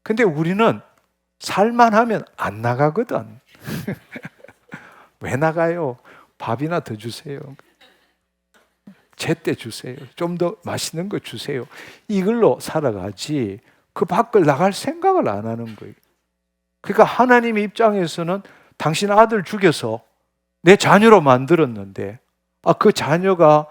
근데 우리는 살만하면 안 나가거든. 왜 나가요? 밥이나 더 주세요. 제때 주세요. 좀 더 맛있는 거 주세요. 이걸로 살아가지 그 밖을 나갈 생각을 안 하는 거예요. 그러니까 하나님의 입장에서는 당신 아들 죽여서 내 자녀로 만들었는데 그 자녀가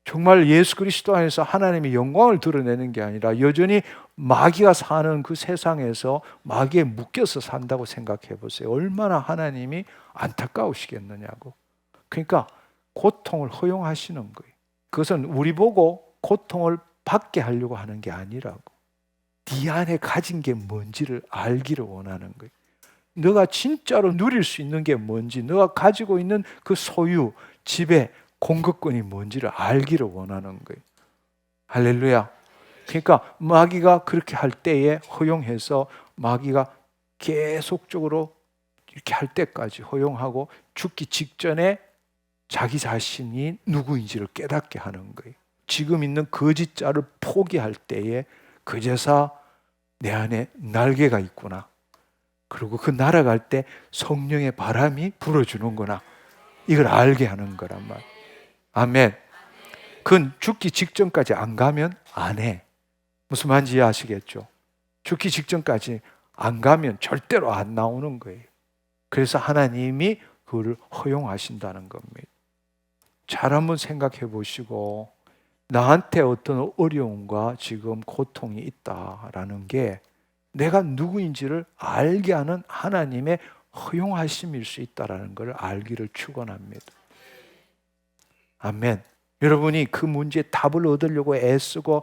정말 예수 그리스도 안에서 하나님의 영광을 드러내는 게 아니라 여전히 마귀가 사는 그 세상에서 마귀에 묶여서 산다고 생각해 보세요. 얼마나 하나님이 안타까우시겠느냐고. 그러니까 고통을 허용하시는 거예요. 그것은 우리 보고 고통을 받게 하려고 하는 게 아니라고. 네 안에 가진 게 뭔지를 알기를 원하는 거예요. 너가 진짜로 누릴 수 있는 게 뭔지, 너가 가지고 있는 그 소유, 지배, 공급권이 뭔지를 알기를 원하는 거예요. 할렐루야. 그러니까 마귀가 그렇게 할 때에 허용해서 마귀가 계속적으로 이렇게 할 때까지 허용하고 죽기 직전에 자기 자신이 누구인지를 깨닫게 하는 거예요. 지금 있는 거짓자를 포기할 때에 그제서 내 안에 날개가 있구나. 그리고 그 날아갈 때 성령의 바람이 불어주는구나. 이걸 알게 하는 거란 말. 아멘. 그건 죽기 직전까지 안 가면 안 해. 무슨 말인지 이해하시겠죠? 죽기 직전까지 안 가면 절대로 안 나오는 거예요. 그래서 하나님이 그걸 허용하신다는 겁니다. 잘 한번 생각해 보시고 나한테 어떤 어려움과 지금 고통이 있다라는 게 내가 누구인지를 알게 하는 하나님의 허용하심일 수 있다라는 걸 알기를 축원합니다. 아멘. 여러분이 그 문제에 답을 얻으려고 애쓰고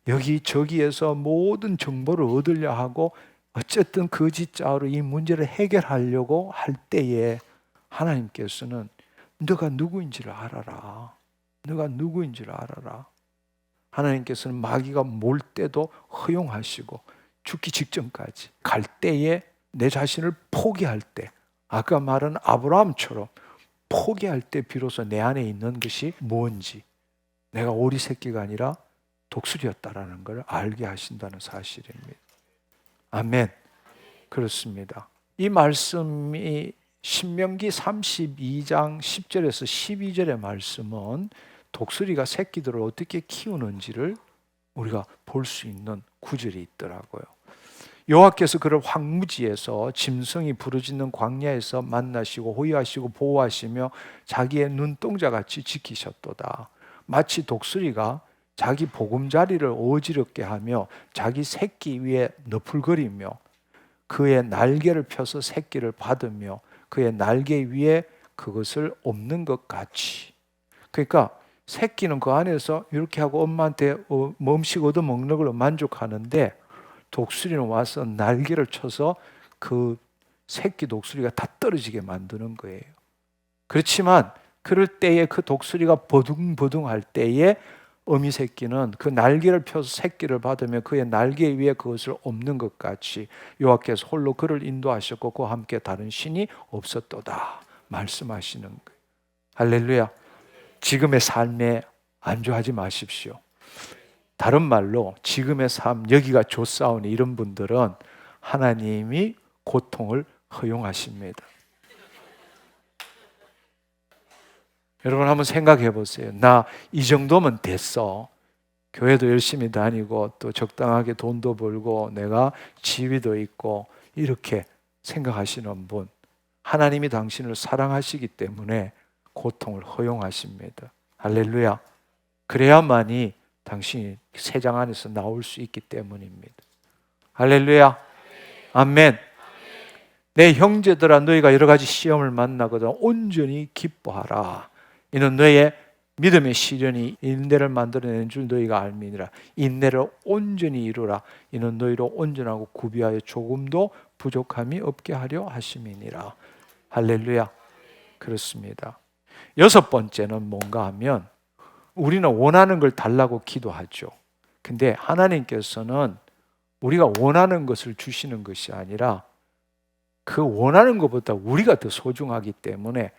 여기저기에서 모든 정보를 얻으려 하고 어쨌든 거짓자로 이 문제를 해결하려고 할 때에 하나님께서는 너가 누구인지를 알아라. 너가 누구인지를 알아라. 하나님께서는 마귀가 몰 때도 허용하시고 죽기 직전까지 갈 때에 내 자신을 포기할 때 아까 말한 아브라함처럼 포기할 때 비로소 내 안에 있는 것이 뭔지 내가 오리 새끼가 아니라 독수리였다라는 걸 알게 하신다는 사실입니다. 아멘. 그렇습니다. 이 말씀이 신명기 32장 10절에서 12절의 말씀은 독수리가 새끼들을 어떻게 키우는지를 우리가 볼 수 있는 구절이 있더라고요. 여호와께서 그를 황무지에서 짐승이 부르짖는 광야에서 만나시고 호위하시고 보호하시며 자기의 눈동자같이 지키셨도다. 마치 독수리가 자기 보금자리를 어지럽게 하며 자기 새끼 위에 너풀거리며 그의 날개를 펴서 새끼를 받으며 그의 날개 위에 그것을 엎는 것 같이. 그러니까 새끼는 그 안에서 이렇게 하고 엄마한테 음식 얻어먹는 걸로 만족하는데 독수리는 와서 날개를 쳐서 그 새끼 독수리가 다 떨어지게 만드는 거예요. 그렇지만 그럴 때에 그 독수리가 버둥버둥할 때에 어미 새끼는 그 날개를 펴서 새끼를 받으며 그의 날개 위에 그것을 엎는 것 같이 여호와께서 홀로 그를 인도하셨고 그와 함께 다른 신이 없었도다 말씀하시는 거예요. 할렐루야. 지금의 삶에 안주하지 마십시오. 다른 말로 지금의 삶 여기가 좋사오니 이런 분들은 하나님이 고통을 허용하십니다. 여러분 한번 생각해 보세요. 나 이 정도면 됐어. 교회도 열심히 다니고 또 적당하게 돈도 벌고 내가 지위도 있고, 이렇게 생각하시는 분, 하나님이 당신을 사랑하시기 때문에 고통을 허용하십니다. 할렐루야. 그래야만이 당신이 세장 안에서 나올 수 있기 때문입니다. 할렐루야. 아멘. 내 형제들아, 너희가 여러 가지 시험을 만나거든 온전히 기뻐하라. 이는 너의 믿음의 시련이 인내를 만들어내는 줄 너희가 알미니라. 인내를 온전히 이루라. 이는 너희로 온전하고 구비하여 조금도 부족함이 없게 하려 하심이니라. 할렐루야. 그렇습니다. 여섯 번째는 뭔가 하면, 우리는 원하는 걸 달라고 기도하죠. 근데 하나님께서는 우리가 원하는 것을 주시는 것이 아니라 그 원하는 것보다 우리가 더 소중하기 때문에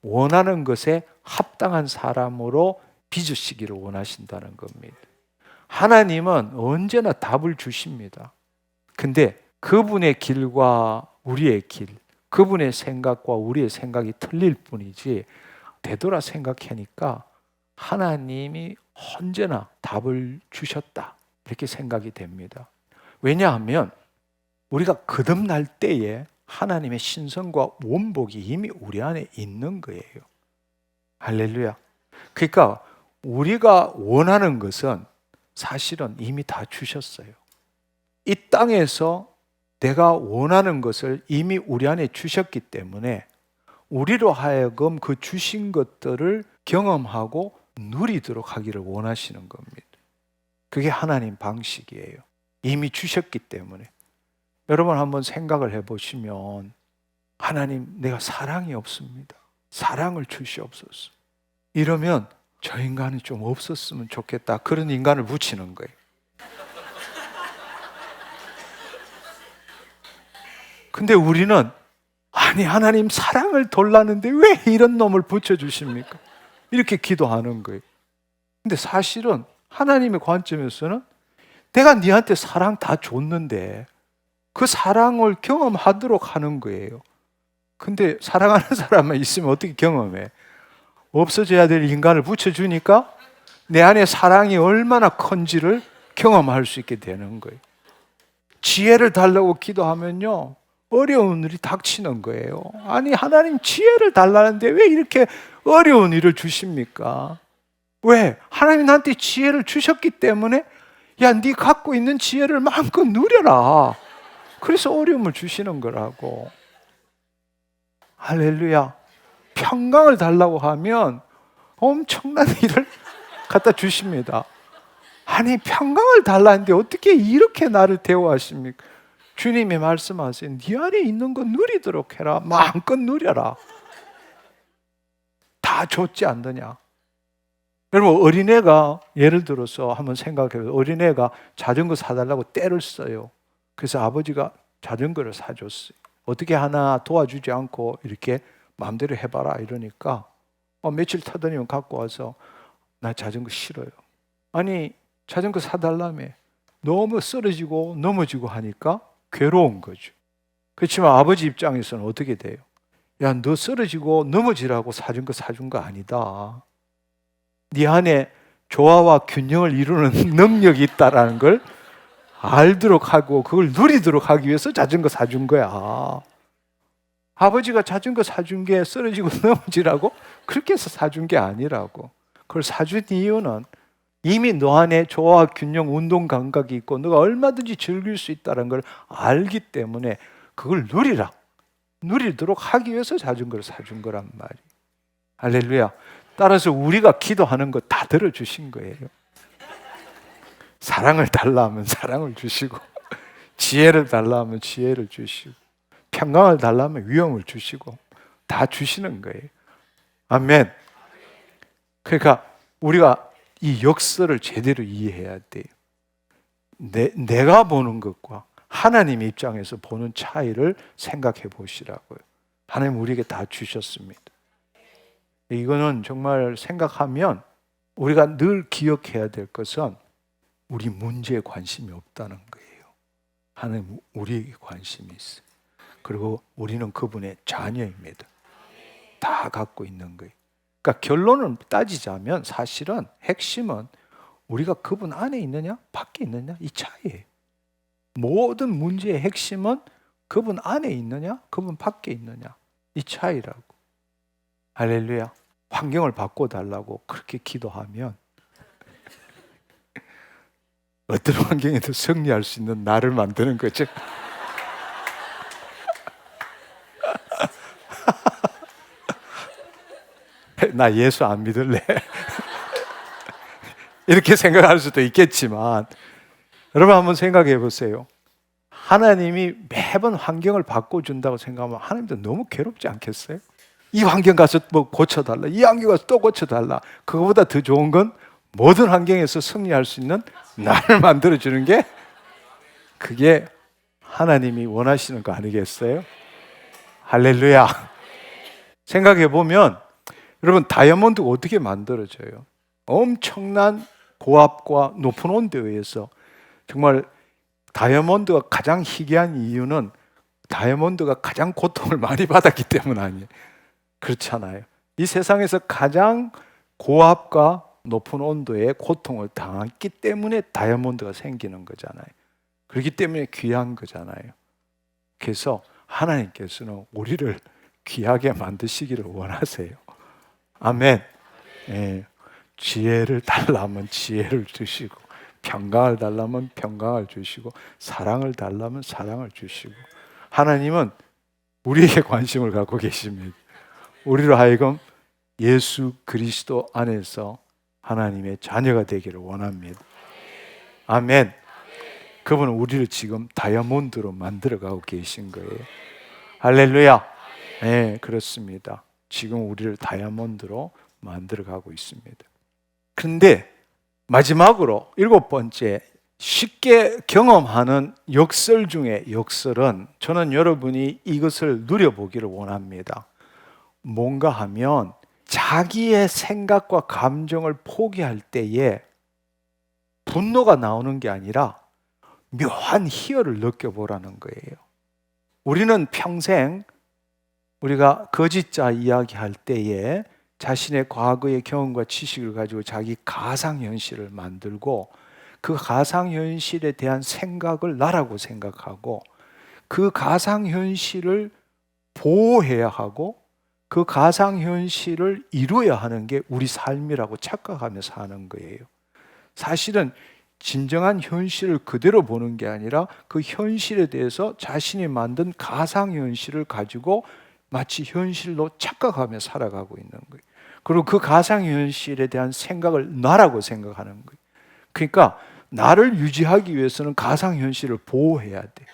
원하는 것에 합당한 사람으로 빚으시기를 원하신다는 겁니다. 하나님은 언제나 답을 주십니다. 근데 그분의 길과 우리의 길, 그분의 생각과 우리의 생각이 틀릴 뿐이지, 되돌아 생각하니까 하나님이 언제나 답을 주셨다, 이렇게 생각이 됩니다. 왜냐하면 우리가 거듭날 때에 하나님의 신성과 원복이 이미 우리 안에 있는 거예요. 할렐루야. 그러니까 우리가 원하는 것은 사실은 이미 다 주셨어요. 이 땅에서 내가 원하는 것을 이미 우리 안에 주셨기 때문에 우리로 하여금 그 주신 것들을 경험하고 누리도록 하기를 원하시는 겁니다. 그게 하나님 방식이에요. 이미 주셨기 때문에. 여러분 한번 생각을 해보시면, 하나님, 내가 사랑이 없습니다. 사랑을 주시옵소서. 이러면 저 인간이 좀 없었으면 좋겠다, 그런 인간을 붙이는 거예요. 근데 우리는, 아니 하나님 사랑을 달라는데 왜 이런 놈을 붙여주십니까? 이렇게 기도하는 거예요. 근데 사실은 하나님의 관점에서는 내가 네한테 사랑 다 줬는데 그 사랑을 경험하도록 하는 거예요. 근데 사랑하는 사람만 있으면 어떻게 경험해? 없어져야 될 인간을 붙여주니까 내 안에 사랑이 얼마나 큰지를 경험할 수 있게 되는 거예요. 지혜를 달라고 기도하면요, 어려운 일이 닥치는 거예요. 아니 하나님 지혜를 달라는데 왜 이렇게 어려운 일을 주십니까? 왜? 하나님 나한테 지혜를 주셨기 때문에, 야, 네 갖고 있는 지혜를 마음껏 누려라. 그래서 어려움을 주시는 거라고. 할렐루야. 평강을 달라고 하면 엄청난 일을 갖다 주십니다. 아니 평강을 달라는데 어떻게 이렇게 나를 대우하십니까? 주님이 말씀하세요. 네 안에 있는 거 누리도록 해라. 마음껏 누려라. 다 줬지 않느냐? 여러분, 어린애가 예를 들어서 한번 생각해보세요. 어린애가 자전거 사달라고 떼를 써요. 그래서 아버지가 자전거를 사줬어요. 어떻게 하나 도와주지 않고 이렇게 마음대로 해봐라 이러니까 며칠 타더니 갖고 와서, 나 자전거 싫어요. 아니 자전거 사달라며. 너무 쓰러지고 넘어지고 하니까 괴로운 거죠. 그렇지만 아버지 입장에서는 어떻게 돼요? 야, 너 쓰러지고 넘어지라고 자전거 사준 거 아니다. 네 안에 조화와 균형을 이루는 능력이 있다라는 걸 알도록 하고 그걸 누리도록 하기 위해서 자전거 사준 거야. 아버지가 자전거 사준 게 쓰러지고 넘어지라고 그렇게 해서 사준 게 아니라고. 그걸 사준 이유는 이미 너 안에 조화와 균형, 운동 감각이 있고 너가 얼마든지 즐길 수 있다는 걸 알기 때문에 그걸 누리도록 하기 위해서 자전거를 사준 거란 말이에요. 할렐루야. 따라서 우리가 기도하는 거 다 들어주신 거예요. 사랑을 달라 하면 사랑을 주시고, 지혜를 달라 하면 지혜를 주시고, 평강을 달라 하면 위엄을 주시고, 다 주시는 거예요. 아멘. 그러니까 우리가 이 역설을 제대로 이해해야 돼요. 내가 보는 것과 하나님 입장에서 보는 차이를 생각해 보시라고요. 하나님 우리에게 다 주셨습니다. 이거는 정말 생각하면 우리가 늘 기억해야 될 것은 우리 문제에 관심이 없다는 거예요. 하나님 우리에게 관심이 있어요. 그리고 우리는 그분의 자녀입니다. 다 갖고 있는 거예요. 그러니까 결론을 따지자면 사실은 핵심은 우리가 그분 안에 있느냐 밖에 있느냐 이 차이예요. 모든 문제의 핵심은 그분 안에 있느냐 그분 밖에 있느냐 이 차이라고. 할렐루야. 환경을 바꿔달라고 그렇게 기도하면 어떤 환경에도 승리할 수 있는 나를 만드는 거죠. 나 예수 안 믿을래. 이렇게 생각할 수도 있겠지만 여러분 한번 생각해 보세요. 하나님이 매번 환경을 바꿔준다고 생각하면 하나님도 너무 괴롭지 않겠어요? 이 환경 가서 뭐 고쳐달라, 이 환경 가서 또 고쳐달라. 그거보다 더 좋은 건 모든 환경에서 승리할 수 있는 나를 만들어주는 게 그게 하나님이 원하시는 거 아니겠어요? 할렐루야. 생각해 보면 여러분 다이아몬드가 어떻게 만들어져요? 엄청난 고압과 높은 온도에 의해서. 정말 다이아몬드가 가장 희귀한 이유는 다이아몬드가 가장 고통을 많이 받았기 때문 아니에요. 그렇잖아요. 이 세상에서 가장 고압과 높은 온도에 고통을 당했기 때문에 다이아몬드가 생기는 거잖아요. 그렇기 때문에 귀한 거잖아요. 그래서 하나님께서는 우리를 귀하게 만드시기를 원하세요. 아멘. 예. 지혜를 달라면 지혜를 주시고, 평강을 달라면 평강을 주시고, 사랑을 달라면 사랑을 주시고. 하나님은 우리에게 관심을 갖고 계십니다. 우리로 하여금 예수 그리스도 안에서 하나님의 자녀가 되기를 원합니다. 아멘. 그분은 우리를 지금 다이아몬드로 만들어가고 계신 거예요. 할렐루야. 네, 그렇습니다. 지금 우리를 다이아몬드로 만들어가고 있습니다. 그런데 마지막으로 7번째, 쉽게 경험하는 역설 중에 역설은 저는 여러분이 이것을 누려보기를 원합니다. 뭔가 하면 자기의 생각과 감정을 포기할 때에 분노가 나오는 게 아니라 묘한 희열을 느껴보라는 거예요. 우리는 평생 우리가 거짓자 이야기할 때에 자신의 과거의 경험과 지식을 가지고 자기 가상현실을 만들고 그 가상현실에 대한 생각을 나라고 생각하고 그 가상현실을 보호해야 하고 그 가상현실을 이루어야 하는 게 우리 삶이라고 착각하며 사는 거예요. 사실은 진정한 현실을 그대로 보는 게 아니라 그 현실에 대해서 자신이 만든 가상현실을 가지고 마치 현실로 착각하며 살아가고 있는 거예요. 그리고 그 가상현실에 대한 생각을 나라고 생각하는 거예요. 그러니까 나를 유지하기 위해서는 가상현실을 보호해야 돼.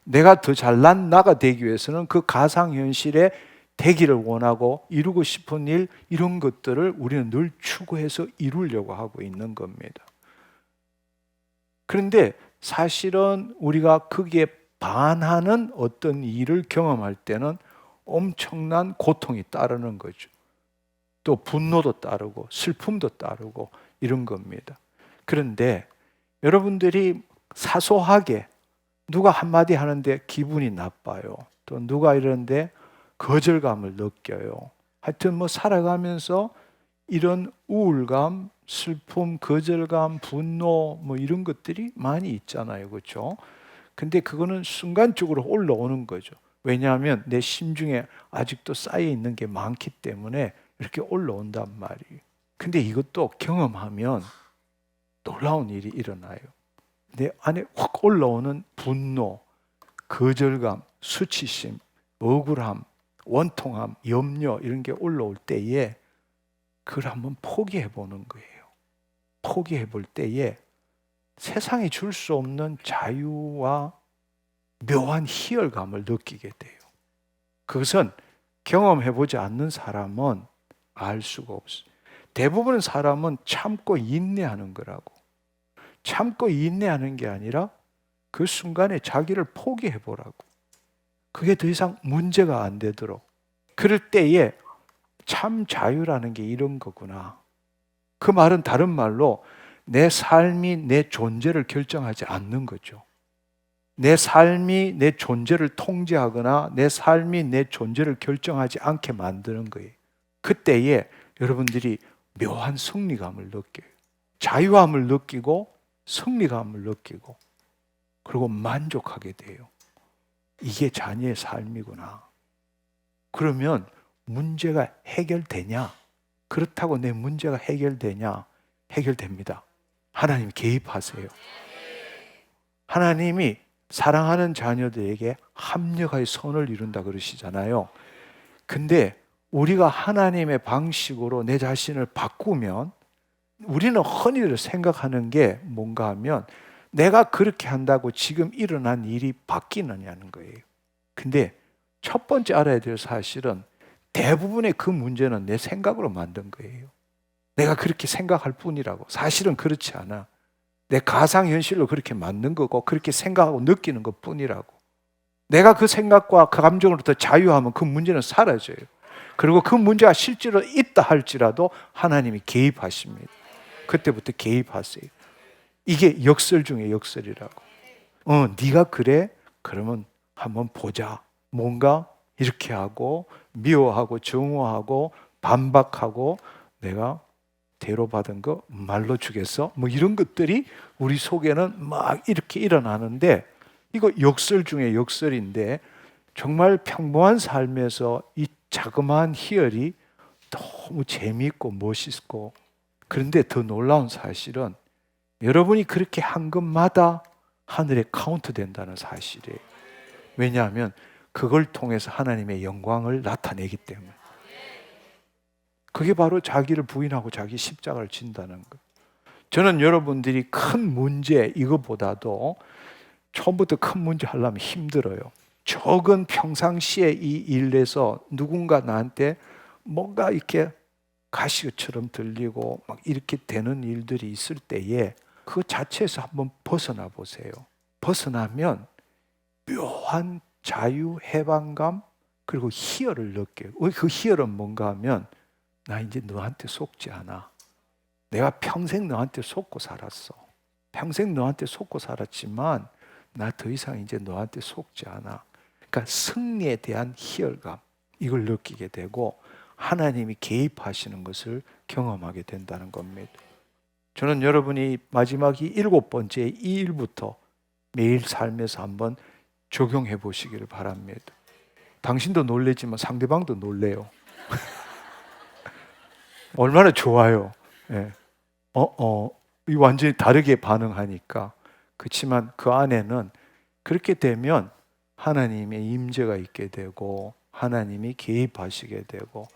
내가 더 잘난 나가 되기 위해서는 그 가상현실에 되기를 원하고 이루고 싶은 일, 이런 것들을 우리는 늘 추구해서 이루려고 하고 있는 겁니다. 그런데 사실은 우리가 거기에 반하는 어떤 일을 경험할 때는 엄청난 고통이 따르는 거죠. 또 분노도 따르고 슬픔도 따르고 이런 겁니다. 그런데 여러분들이 사소하게 누가 한마디 하는데 기분이 나빠요. 또 누가 이러는데 거절감을 느껴요. 하여튼 뭐 살아가면서 이런 우울감, 슬픔, 거절감, 분노 뭐 이런 것들이 많이 있잖아요. 그렇죠? 근데 그거는 순간적으로 올라오는 거죠. 왜냐하면 내 심중에 아직도 쌓여 있는 게 많기 때문에 이렇게 올라온단 말이에요. 근데 이것도 경험하면 놀라운 일이 일어나요. 내 안에 확 올라오는 분노, 거절감, 수치심, 억울함, 원통함, 염려 이런 게 올라올 때에 그걸 한번 포기해 보는 거예요. 포기해 볼 때에 세상에 줄 수 없는 자유와 묘한 희열감을 느끼게 돼요. 그것은 경험해 보지 않는 사람은 알 수가 없어요. 대부분의 사람은 참고 인내하는 거라고. 참고 인내하는 게 아니라 그 순간에 자기를 포기해 보라고. 그게 더 이상 문제가 안 되도록. 그럴 때에 참 자유라는 게 이런 거구나. 그 말은 다른 말로 내 삶이 내 존재를 결정하지 않는 거죠. 내 삶이 내 존재를 통제하거나 내 삶이 내 존재를 결정하지 않게 만드는 거예요. 그때에 여러분들이 묘한 승리감을 느껴요. 자유함을 느끼고 승리감을 느끼고 그리고 만족하게 돼요. 이게 자녀의 삶이구나. 그러면 문제가 해결되냐? 그렇다고 내 문제가 해결되냐? 해결됩니다. 하나님이 개입하세요. 하나님이 사랑하는 자녀들에게 합력하여 선을 이룬다 그러시잖아요. 근데 우리가 하나님의 방식으로 내 자신을 바꾸면 우리는 흔히들 생각하는 게 뭔가 하면 내가 그렇게 한다고 지금 일어난 일이 바뀌느냐는 거예요. 근데 첫 번째 알아야 될 사실은 대부분의 그 문제는 내 생각으로 만든 거예요. 내가 그렇게 생각할 뿐이라고. 사실은 그렇지 않아. 내 가상현실로 그렇게 만든 거고 그렇게 생각하고 느끼는 것 뿐이라고. 내가 그 생각과 그 감정으로부터 자유하면 그 문제는 사라져요. 그리고 그 문제가 실제로 있다 할지라도 하나님이 개입하십니다. 그때부터 개입하세요. 이게 역설 중에 역설이라고. 네가 그래? 그러면 한번 보자. 뭔가 이렇게 하고 미워하고 정오하고 반박하고 내가 대로받은 거 말로 주겠어? 뭐 이런 것들이 우리 속에는 막 이렇게 일어나는데 이거 역설 중에 역설인데 정말 평범한 삶에서 이 자그마한 희열이 너무 재미있고 멋있고 그런데 더 놀라운 사실은 여러분이 그렇게 한 것마다 하늘에 카운트 된다는 사실이에요. 왜냐하면 그걸 통해서 하나님의 영광을 나타내기 때문에. 그게 바로 자기를 부인하고 자기 십자가를 진다는 것. 저는 여러분들이 큰 문제 이거보다도 처음부터 큰 문제 하려면 힘들어요. 적은 평상시에 이 일에서 누군가 나한테 뭔가 이렇게 가시처럼 들리고 막 이렇게 되는 일들이 있을 때에 그 자체에서 한번 벗어나 보세요. 벗어나면 묘한 자유, 해방감 그리고 희열을 느껴요. 그 희열은 뭔가 하면 나 이제 너한테 속지 않아. 내가 평생 너한테 속고 살았어. 평생 너한테 속고 살았지만 나 더 이상 이제 너한테 속지 않아. 그러니까 승리에 대한 희열감 이걸 느끼게 되고 하나님이 개입하시는 것을 경험하게 된다는 겁니다. 저는 여러분이 마지막이 7번째 이 일부터 매일 삶에서 한번 적용해 보시기를 바랍니다. 당신도 놀래지만 상대방도 놀래요. 얼마나 좋아요. 예. 이 완전히 다르게 반응하니까. 그렇지만 그 안에는 그렇게 되면 하나님의 임재가 있게 되고 하나님이 개입하시게 되고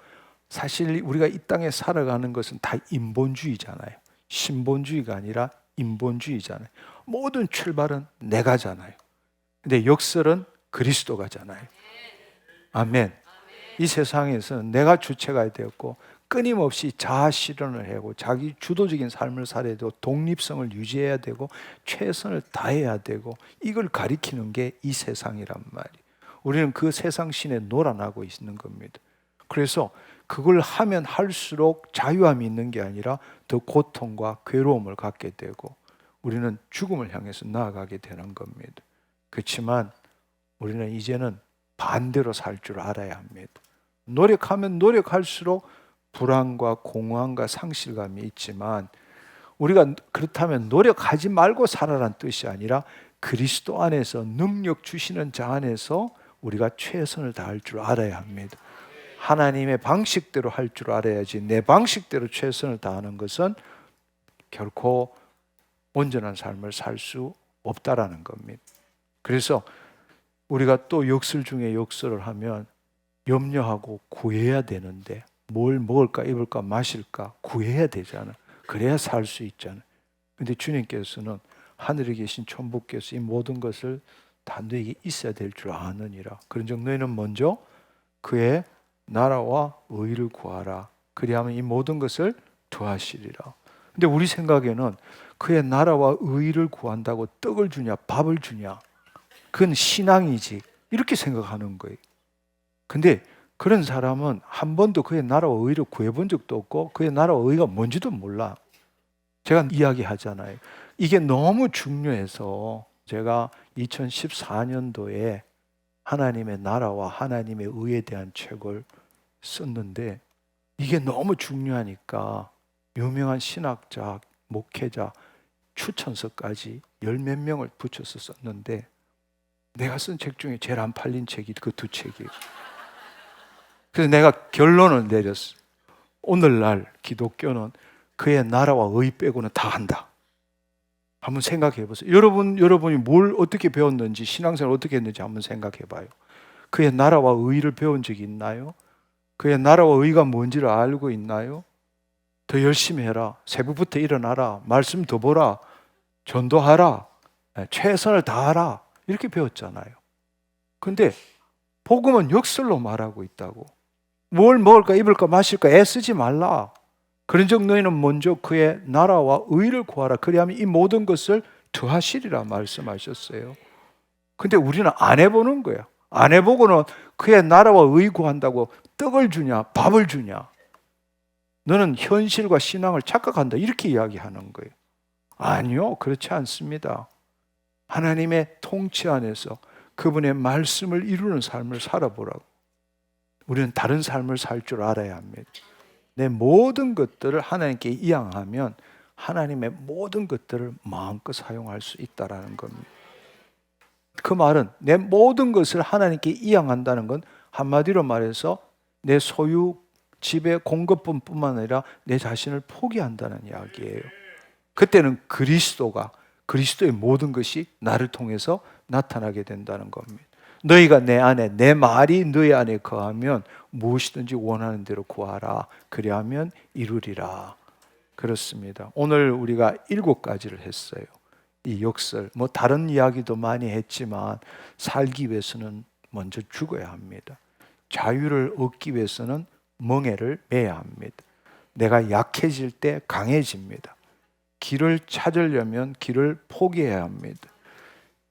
사실 우리가 이 땅에 살아가는 것은 다 인본주의잖아요. 신본주의가 아니라 인본주의잖아요. 모든 출발은 내가잖아요. 근데 역설은 그리스도가잖아요. 아멘. 이 세상에서는 내가 주체가 되었고 끊임없이 자아 실현을 하고 자기 주도적인 삶을 살아야 되고 독립성을 유지해야 되고 최선을 다해야 되고 이걸 가리키는 게 이 세상이란 말이에요. 우리는 그 세상 신에 놀아나고 있는 겁니다. 그래서 그걸 하면 할수록 자유함이 있는 게 아니라 더 고통과 괴로움을 갖게 되고 우리는 죽음을 향해서 나아가게 되는 겁니다. 그렇지만 우리는 이제는 반대로 살 줄 알아야 합니다. 노력하면 노력할수록 불안과 공허함과 상실감이 있지만 우리가 그렇다면 노력하지 말고 살아란 뜻이 아니라 그리스도 안에서 능력 주시는 자 안에서 우리가 최선을 다할 줄 알아야 합니다. 하나님의 방식대로 할 줄 알아야지 내 방식대로 최선을 다하는 것은 결코 온전한 삶을 살 수 없다라는 겁니다. 그래서 우리가 또 역설 중에 역설을 하면 염려하고 구해야 되는데 뭘 먹을까 입을까 마실까 구해야 되잖아. 그래야 살 수 있잖아. 근데 주님께서는 하늘에 계신 천부께서 이 모든 것을 다 너에게 있어야 될 줄 아느니라. 그런즉 너희는 먼저 그의 나라와 의를 구하라. 그리하면 이 모든 것을 더하시리라. 근데 우리 생각에는 그의 나라와 의를 구한다고 떡을 주냐 밥을 주냐 그건 신앙이지 이렇게 생각하는 거예요. 근데 그런 사람은 한 번도 그의 나라와 의를 구해본 적도 없고 그의 나라와 의가 뭔지도 몰라. 제가 이야기하잖아요. 이게 너무 중요해서 제가 2014년도에 하나님의 나라와 하나님의 의에 대한 책을 썼는데 이게 너무 중요하니까 유명한 신학자, 목회자 추천서까지 열 몇 명을 붙여서 썼는데 내가 쓴 책 중에 제일 안 팔린 책이 그 두 책이에요. 그래서 내가 결론을 내렸어. 오늘날 기독교는 그의 나라와 의 빼고는 다 한다. 한번 생각해 보세요. 여러분이 뭘 어떻게 배웠는지, 신앙생활 어떻게 했는지 한번 생각해 봐요. 그의 나라와 의를 배운 적이 있나요? 그의 나라와 의가 뭔지를 알고 있나요? 더 열심히 해라. 새벽부터 일어나라. 말씀 더 보라. 전도하라. 최선을 다하라. 이렇게 배웠잖아요. 근데 복음은 역설로 말하고 있다고. 뭘 먹을까 입을까 마실까 애쓰지 말라. 그런즉 너희는 먼저 그의 나라와 의를 구하라. 그리하면 이 모든 것을 더하시리라 말씀하셨어요. 근데 우리는 안 해보는 거야. 안 해보고는 그의 나라와 의 구한다고 떡을 주냐 밥을 주냐. 너는 현실과 신앙을 착각한다. 이렇게 이야기하는 거예요. 아니요, 그렇지 않습니다. 하나님의 통치 안에서 그분의 말씀을 이루는 삶을 살아보라고. 우리는 다른 삶을 살 줄 알아야 합니다. 내 모든 것들을 하나님께 이양하면 하나님의 모든 것들을 마음껏 사용할 수 있다는 겁니다. 그 말은 내 모든 것을 하나님께 이양한다는 건 한마디로 말해서 내 소유, 집의 공급뿐만 아니라 내 자신을 포기한다는 이야기예요. 그때는 그리스도의 모든 것이 나를 통해서 나타나게 된다는 겁니다. 너희가 내 안에, 내 말이 너희 안에 거하면 무엇이든지 원하는 대로 구하라. 그리하면 이루리라. 그렇습니다. 오늘 우리가 7가지를 했어요. 이 역설, 다른 이야기도 많이 했지만 살기 위해서는 먼저 죽어야 합니다. 자유를 얻기 위해서는 멍에를 매야 합니다. 내가 약해질 때 강해집니다. 길을 찾으려면 길을 포기해야 합니다.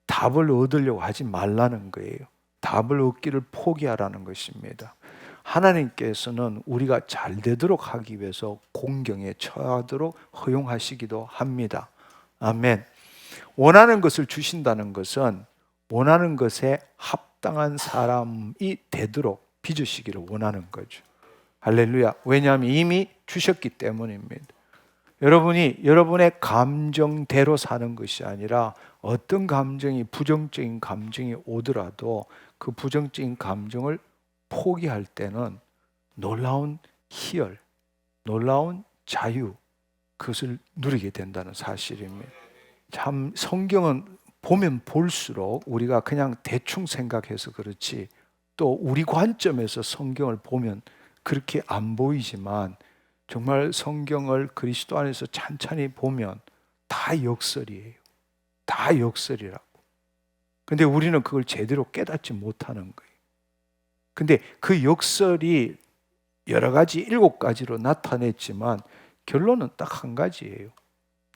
답을 얻으려고 하지 말라는 거예요. 답을 얻기를 포기하라는 것입니다. 하나님께서는 우리가 잘 되도록 하기 위해서 공경에 처하도록 허용하시기도 합니다. 아멘. 원하는 것을 주신다는 것은 원하는 것에 합당한 사람이 되도록 빚으시기를 원하는 거죠. 할렐루야. 왜냐하면 이미 주셨기 때문입니다. 여러분이 여러분의 감정대로 사는 것이 아니라 어떤 감정이 부정적인 감정이 오더라도 그 부정적인 감정을 포기할 때는 놀라운 희열, 놀라운 자유, 그것을 누리게 된다는 사실입니다. 참 성경은 보면 볼수록 우리가 그냥 대충 생각해서 그렇지 또 우리 관점에서 성경을 보면 그렇게 안 보이지만 정말 성경을 그리스도 안에서 찬찬히 보면 다 역설이에요. 다 역설이라고. 근데 우리는 그걸 제대로 깨닫지 못하는 거예요. 근데 그 역설이 여러 가지 7가지로 나타냈지만 결론은 딱 한 가지예요.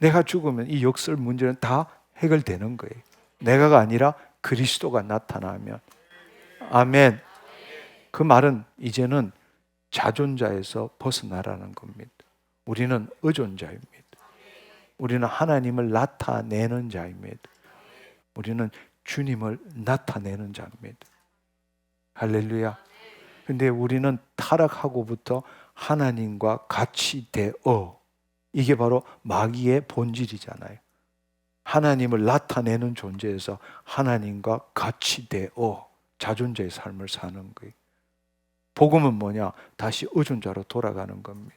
내가 죽으면 이 역설 문제는 다 해결되는 거예요. 내가가 아니라 그리스도가 나타나면. 아멘. 그 말은 이제는 자존자에서 벗어나라는 겁니다. 우리는 의존자입니다. 우리는 하나님을 나타내는 자입니다. 우리는 주님을 나타내는 자입니다. 할렐루야. 근데 우리는 타락하고부터 하나님과 같이 되어, 이게 바로 마귀의 본질이잖아요. 하나님을 나타내는 존재에서 하나님과 같이 되어 자존자의 삶을 사는 거예요. 복음은 뭐냐? 다시 의존자로 돌아가는 겁니다.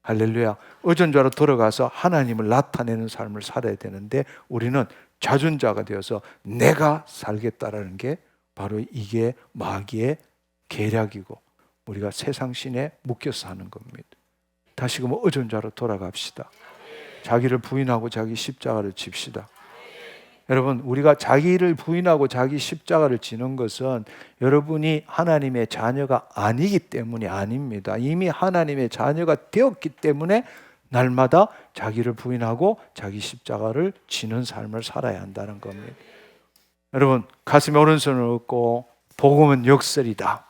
할렐루야. 의존자로 돌아가서 하나님을 나타내는 삶을 살아야 되는데 우리는 자존자가 되어서 내가 살겠다라는 게 바로 이게 마귀의 계략이고 우리가 세상 신에 묶여서 사는 겁니다. 다시금 의존자로 돌아갑시다. 자기를 부인하고 자기 십자가를 집시다. 여러분, 우리가 자기를 부인하고 자기 십자가를 지는 것은 여러분이 하나님의 자녀가 아니기 때문이 아닙니다. 이미 하나님의 자녀가 되었기 때문에 날마다 자기를 부인하고 자기 십자가를 지는 삶을 살아야 한다는 겁니다. 여러분, 가슴에 오른손을 얹고 복음은 역설이다.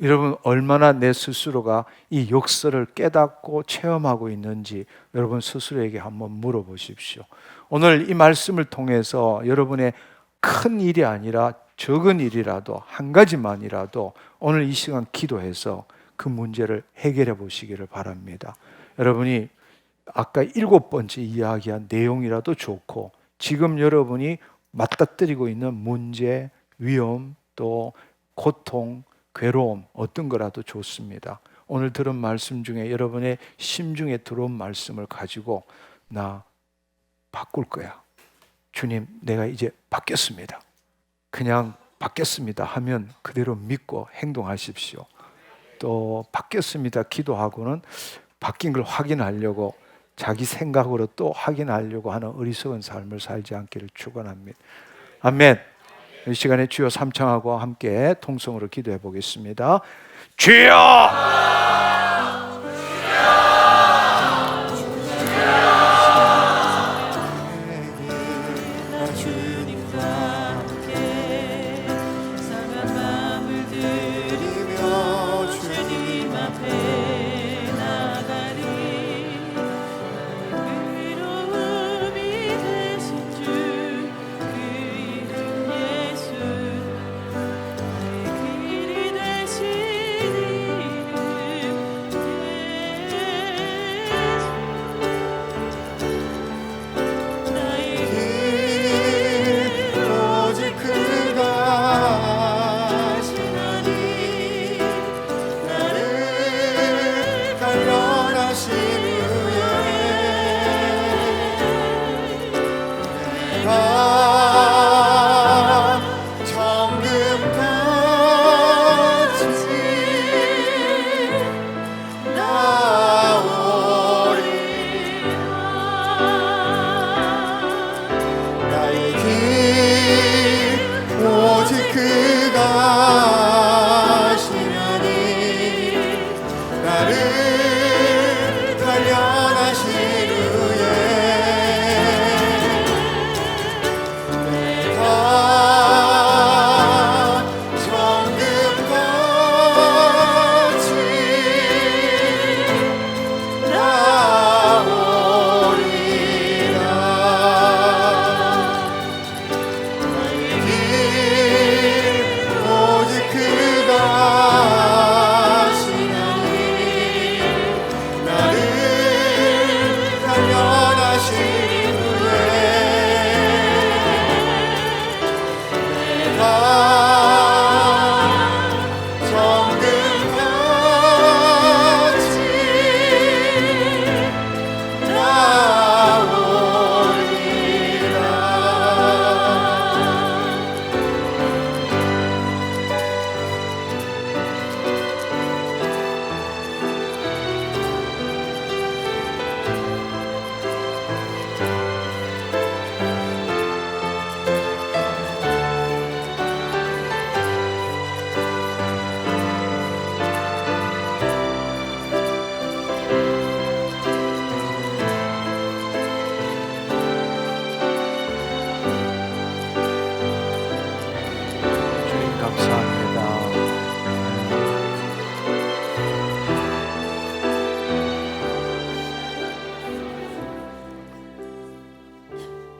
여러분, 얼마나 내 스스로가 이 역설을 깨닫고 체험하고 있는지 여러분 스스로에게 한번 물어보십시오. 오늘 이 말씀을 통해서 여러분의 큰 일이 아니라 적은 일이라도 한 가지만이라도 오늘 이 시간 기도해서 그 문제를 해결해 보시기를 바랍니다. 여러분이 아까 7번째 이야기한 내용이라도 좋고, 지금 여러분이 맞닥뜨리고 있는 문제, 위험, 또 고통, 괴로움, 어떤 거라도 좋습니다. 오늘 들은 말씀 중에 여러분의 심중에 들어온 말씀을 가지고 나 바꿀 거야, 주님 내가 이제 바뀌었습니다, 그냥 바뀌었습니다 하면 그대로 믿고 행동하십시오. 또 바뀌었습니다 기도하고는 바뀐 걸 확인하려고 자기 생각으로 또 확인하려고 하는 어리석은 삶을 살지 않기를 축원합니다. 아멘. 이 시간에 주여 삼창하고 함께 통성으로 기도해 보겠습니다. 주여!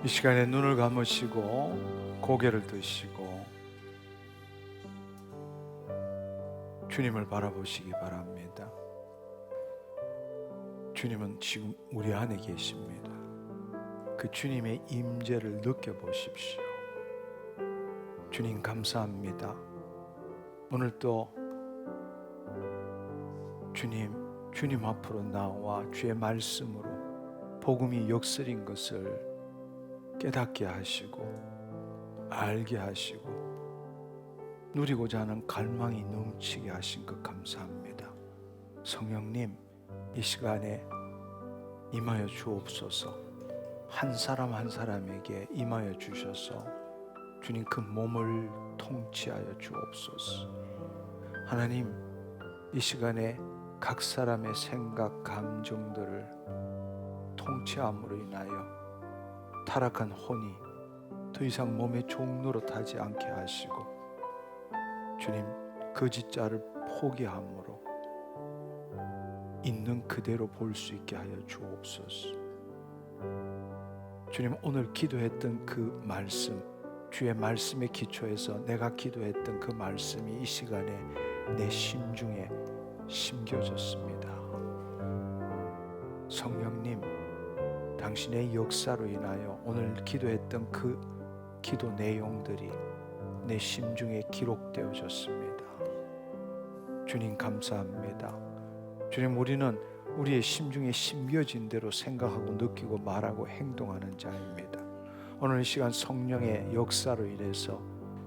이 시간에 눈을 감으시고 고개를 드시고 주님을 바라보시기 바랍니다. 주님은 지금 우리 안에 계십니다. 그 주님의 임재를 느껴보십시오. 주님 감사합니다. 오늘 또 주님 앞으로 나와 주의 말씀으로 복음이 역설인 것을 깨닫게 하시고 알게 하시고 누리고자 하는 갈망이 넘치게 하신 것 감사합니다. 성령님, 이 시간에 임하여 주옵소서. 한 사람 한 사람에게 임하여 주셔서 주님 그 몸을 통치하여 주옵소서. 하나님, 이 시간에 각 사람의 생각, 감정들을 통치함으로 인하여 타락한 혼이 더 이상 몸의 종로로 타지 않게 하시고 주님 거짓자를 포기함으로 있는 그대로 볼 수 있게 하여 주옵소서. 주님 오늘 기도했던 그 말씀 주의 말씀에 기초해서 내가 기도했던 그 말씀이 이 시간에 내 심중에 심겨졌습니다. 성령님, 당신의 역사로 인하여 오늘 기도했던 그 기도 내용들이 내 심중에 기록되어졌습니다. 주님 감사합니다. 주님, 우리는 우리의 심중에 심겨진 대로 생각하고 느끼고 말하고 행동하는 자입니다. 오늘 이 시간 성령의 역사로 인해서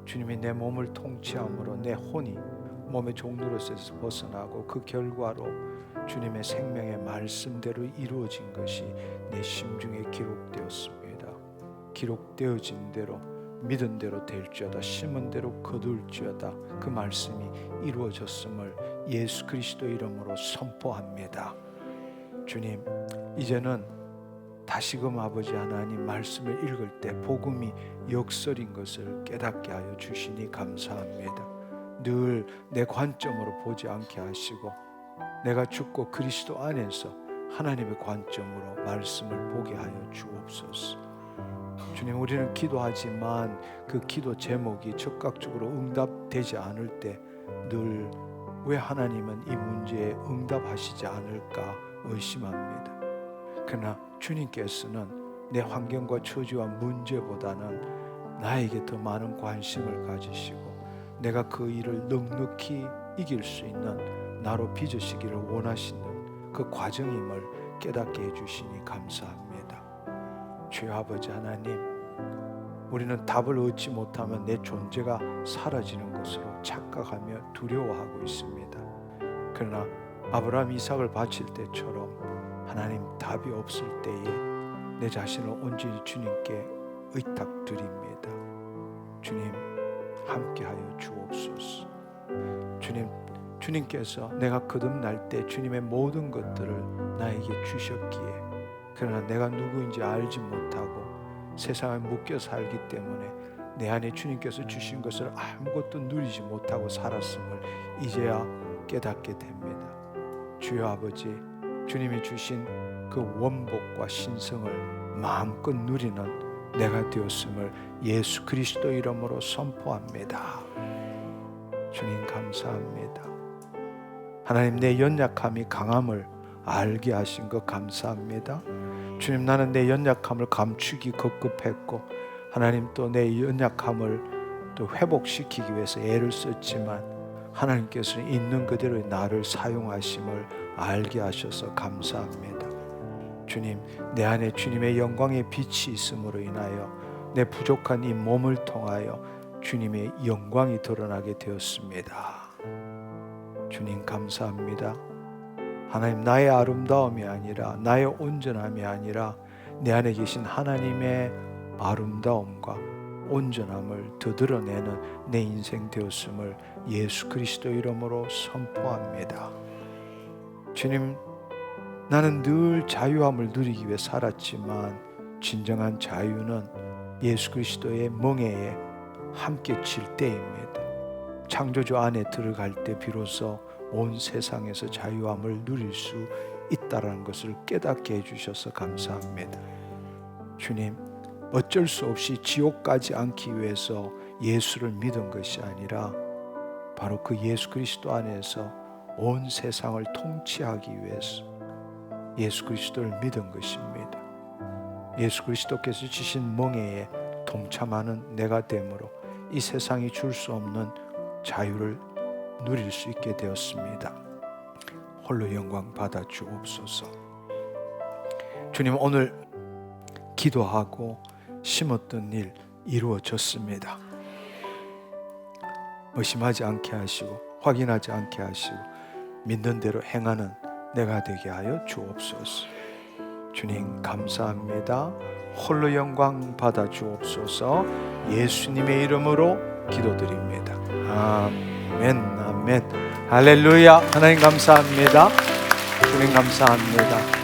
주님이 내 몸을 통치함으로 내 혼이 몸의 종로로서에서 벗어나고 그 결과로 주님의 생명의 말씀대로 이루어진 것이 내 심중에 기록되었습니다. 기록되어진 대로 믿은 대로 될지어다, 심은 대로 거둘지어다. 그 말씀이 이루어졌음을 예수 그리스도 이름으로 선포합니다. 주님, 이제는 다시금 아버지 하나님 말씀을 읽을 때 복음이 역설인 것을 깨닫게 하여 주시니 감사합니다. 늘 내 관점으로 보지 않게 하시고 내가 죽고 그리스도 안에서 하나님의 관점으로 말씀을 보게 하여 주옵소서. 주님, 우리는 기도하지만 그 기도 제목이 즉각적으로 응답되지 않을 때 늘 왜 하나님은 이 문제에 응답하시지 않을까 의심합니다. 그러나 주님께서는 내 환경과 처지와 문제보다는 나에게 더 많은 관심을 가지시고 내가 그 일을 넉넉히 이길 수 있는 나로 빚으시기를 원하시는 그 과정임을 깨닫게 해주시니 감사합니다. 주여 아버지 하나님, 우리는 답을 얻지 못하면 내 존재가 사라지는 것으로 착각하며 두려워하고 있습니다. 그러나 아브라함 이삭을 바칠 때처럼 하나님 답이 없을 때에 내 자신을 온전히 주님께 의탁드립니다. 주님 함께하여 주옵소서. 주님께서 내가 거듭날 때 주님의 모든 것들을 나에게 주셨기에, 그러나 내가 누구인지 알지 못하고 세상에 묶여 살기 때문에 내 안에 주님께서 주신 것을 아무것도 누리지 못하고 살았음을 이제야 깨닫게 됩니다. 주여 아버지, 주님이 주신 그 원복과 신성을 마음껏 누리는 내가 되었음을 예수 그리스도 이름으로 선포합니다. 주님 감사합니다. 하나님, 내 연약함이 강함을 알게 하신 것 감사합니다. 주님, 나는 내 연약함을 감추기 급급했고 하나님 또 내 연약함을 또 회복시키기 위해서 애를 썼지만 하나님께서는 있는 그대로의 나를 사용하심을 알게 하셔서 감사합니다. 주님, 내 안에 주님의 영광의 빛이 있음으로 인하여 내 부족한 이 몸을 통하여 주님의 영광이 드러나게 되었습니다. 주님 감사합니다. 하나님, 나의 아름다움이 아니라 나의 온전함이 아니라 내 안에 계신 하나님의 아름다움과 온전함을 더 드러내는 내 인생 되었음을 예수 그리스도 이름으로 선포합니다. 주님, 나는 늘 자유함을 누리기 위해 살았지만 진정한 자유는 예수 그리스도의 멍에에 함께 질 때입니다. 창조주 안에 들어갈 때 비로소 온 세상에서 자유함을 누릴 수 있다는 것을 깨닫게 해주셔서 감사합니다. 주님, 어쩔 수 없이 지옥 가지 않기 위해서 예수를 믿은 것이 아니라 바로 그 예수 그리스도 안에서 온 세상을 통치하기 위해서 예수 그리스도를 믿은 것입니다. 예수 그리스도께서 주신 멍에에 동참하는 내가 되므로 이 세상이 줄 수 없는 자유를 누릴 수 있게 되었습니다. 홀로 영광 받아 주옵소서. 주님, 오늘 기도하고 심었던 일 이루어졌습니다. 의심하지 않게 하시고 확인하지 않게 하시고 믿는 대로 행하는 내가 되게 하여 주옵소서. 주님 감사합니다. 홀로 영광 받아 주옵소서. 예수님의 이름으로 기도드립니다. 아멘, 아멘, 할렐루야. 하나님 감사합니다. 주님 감사합니다.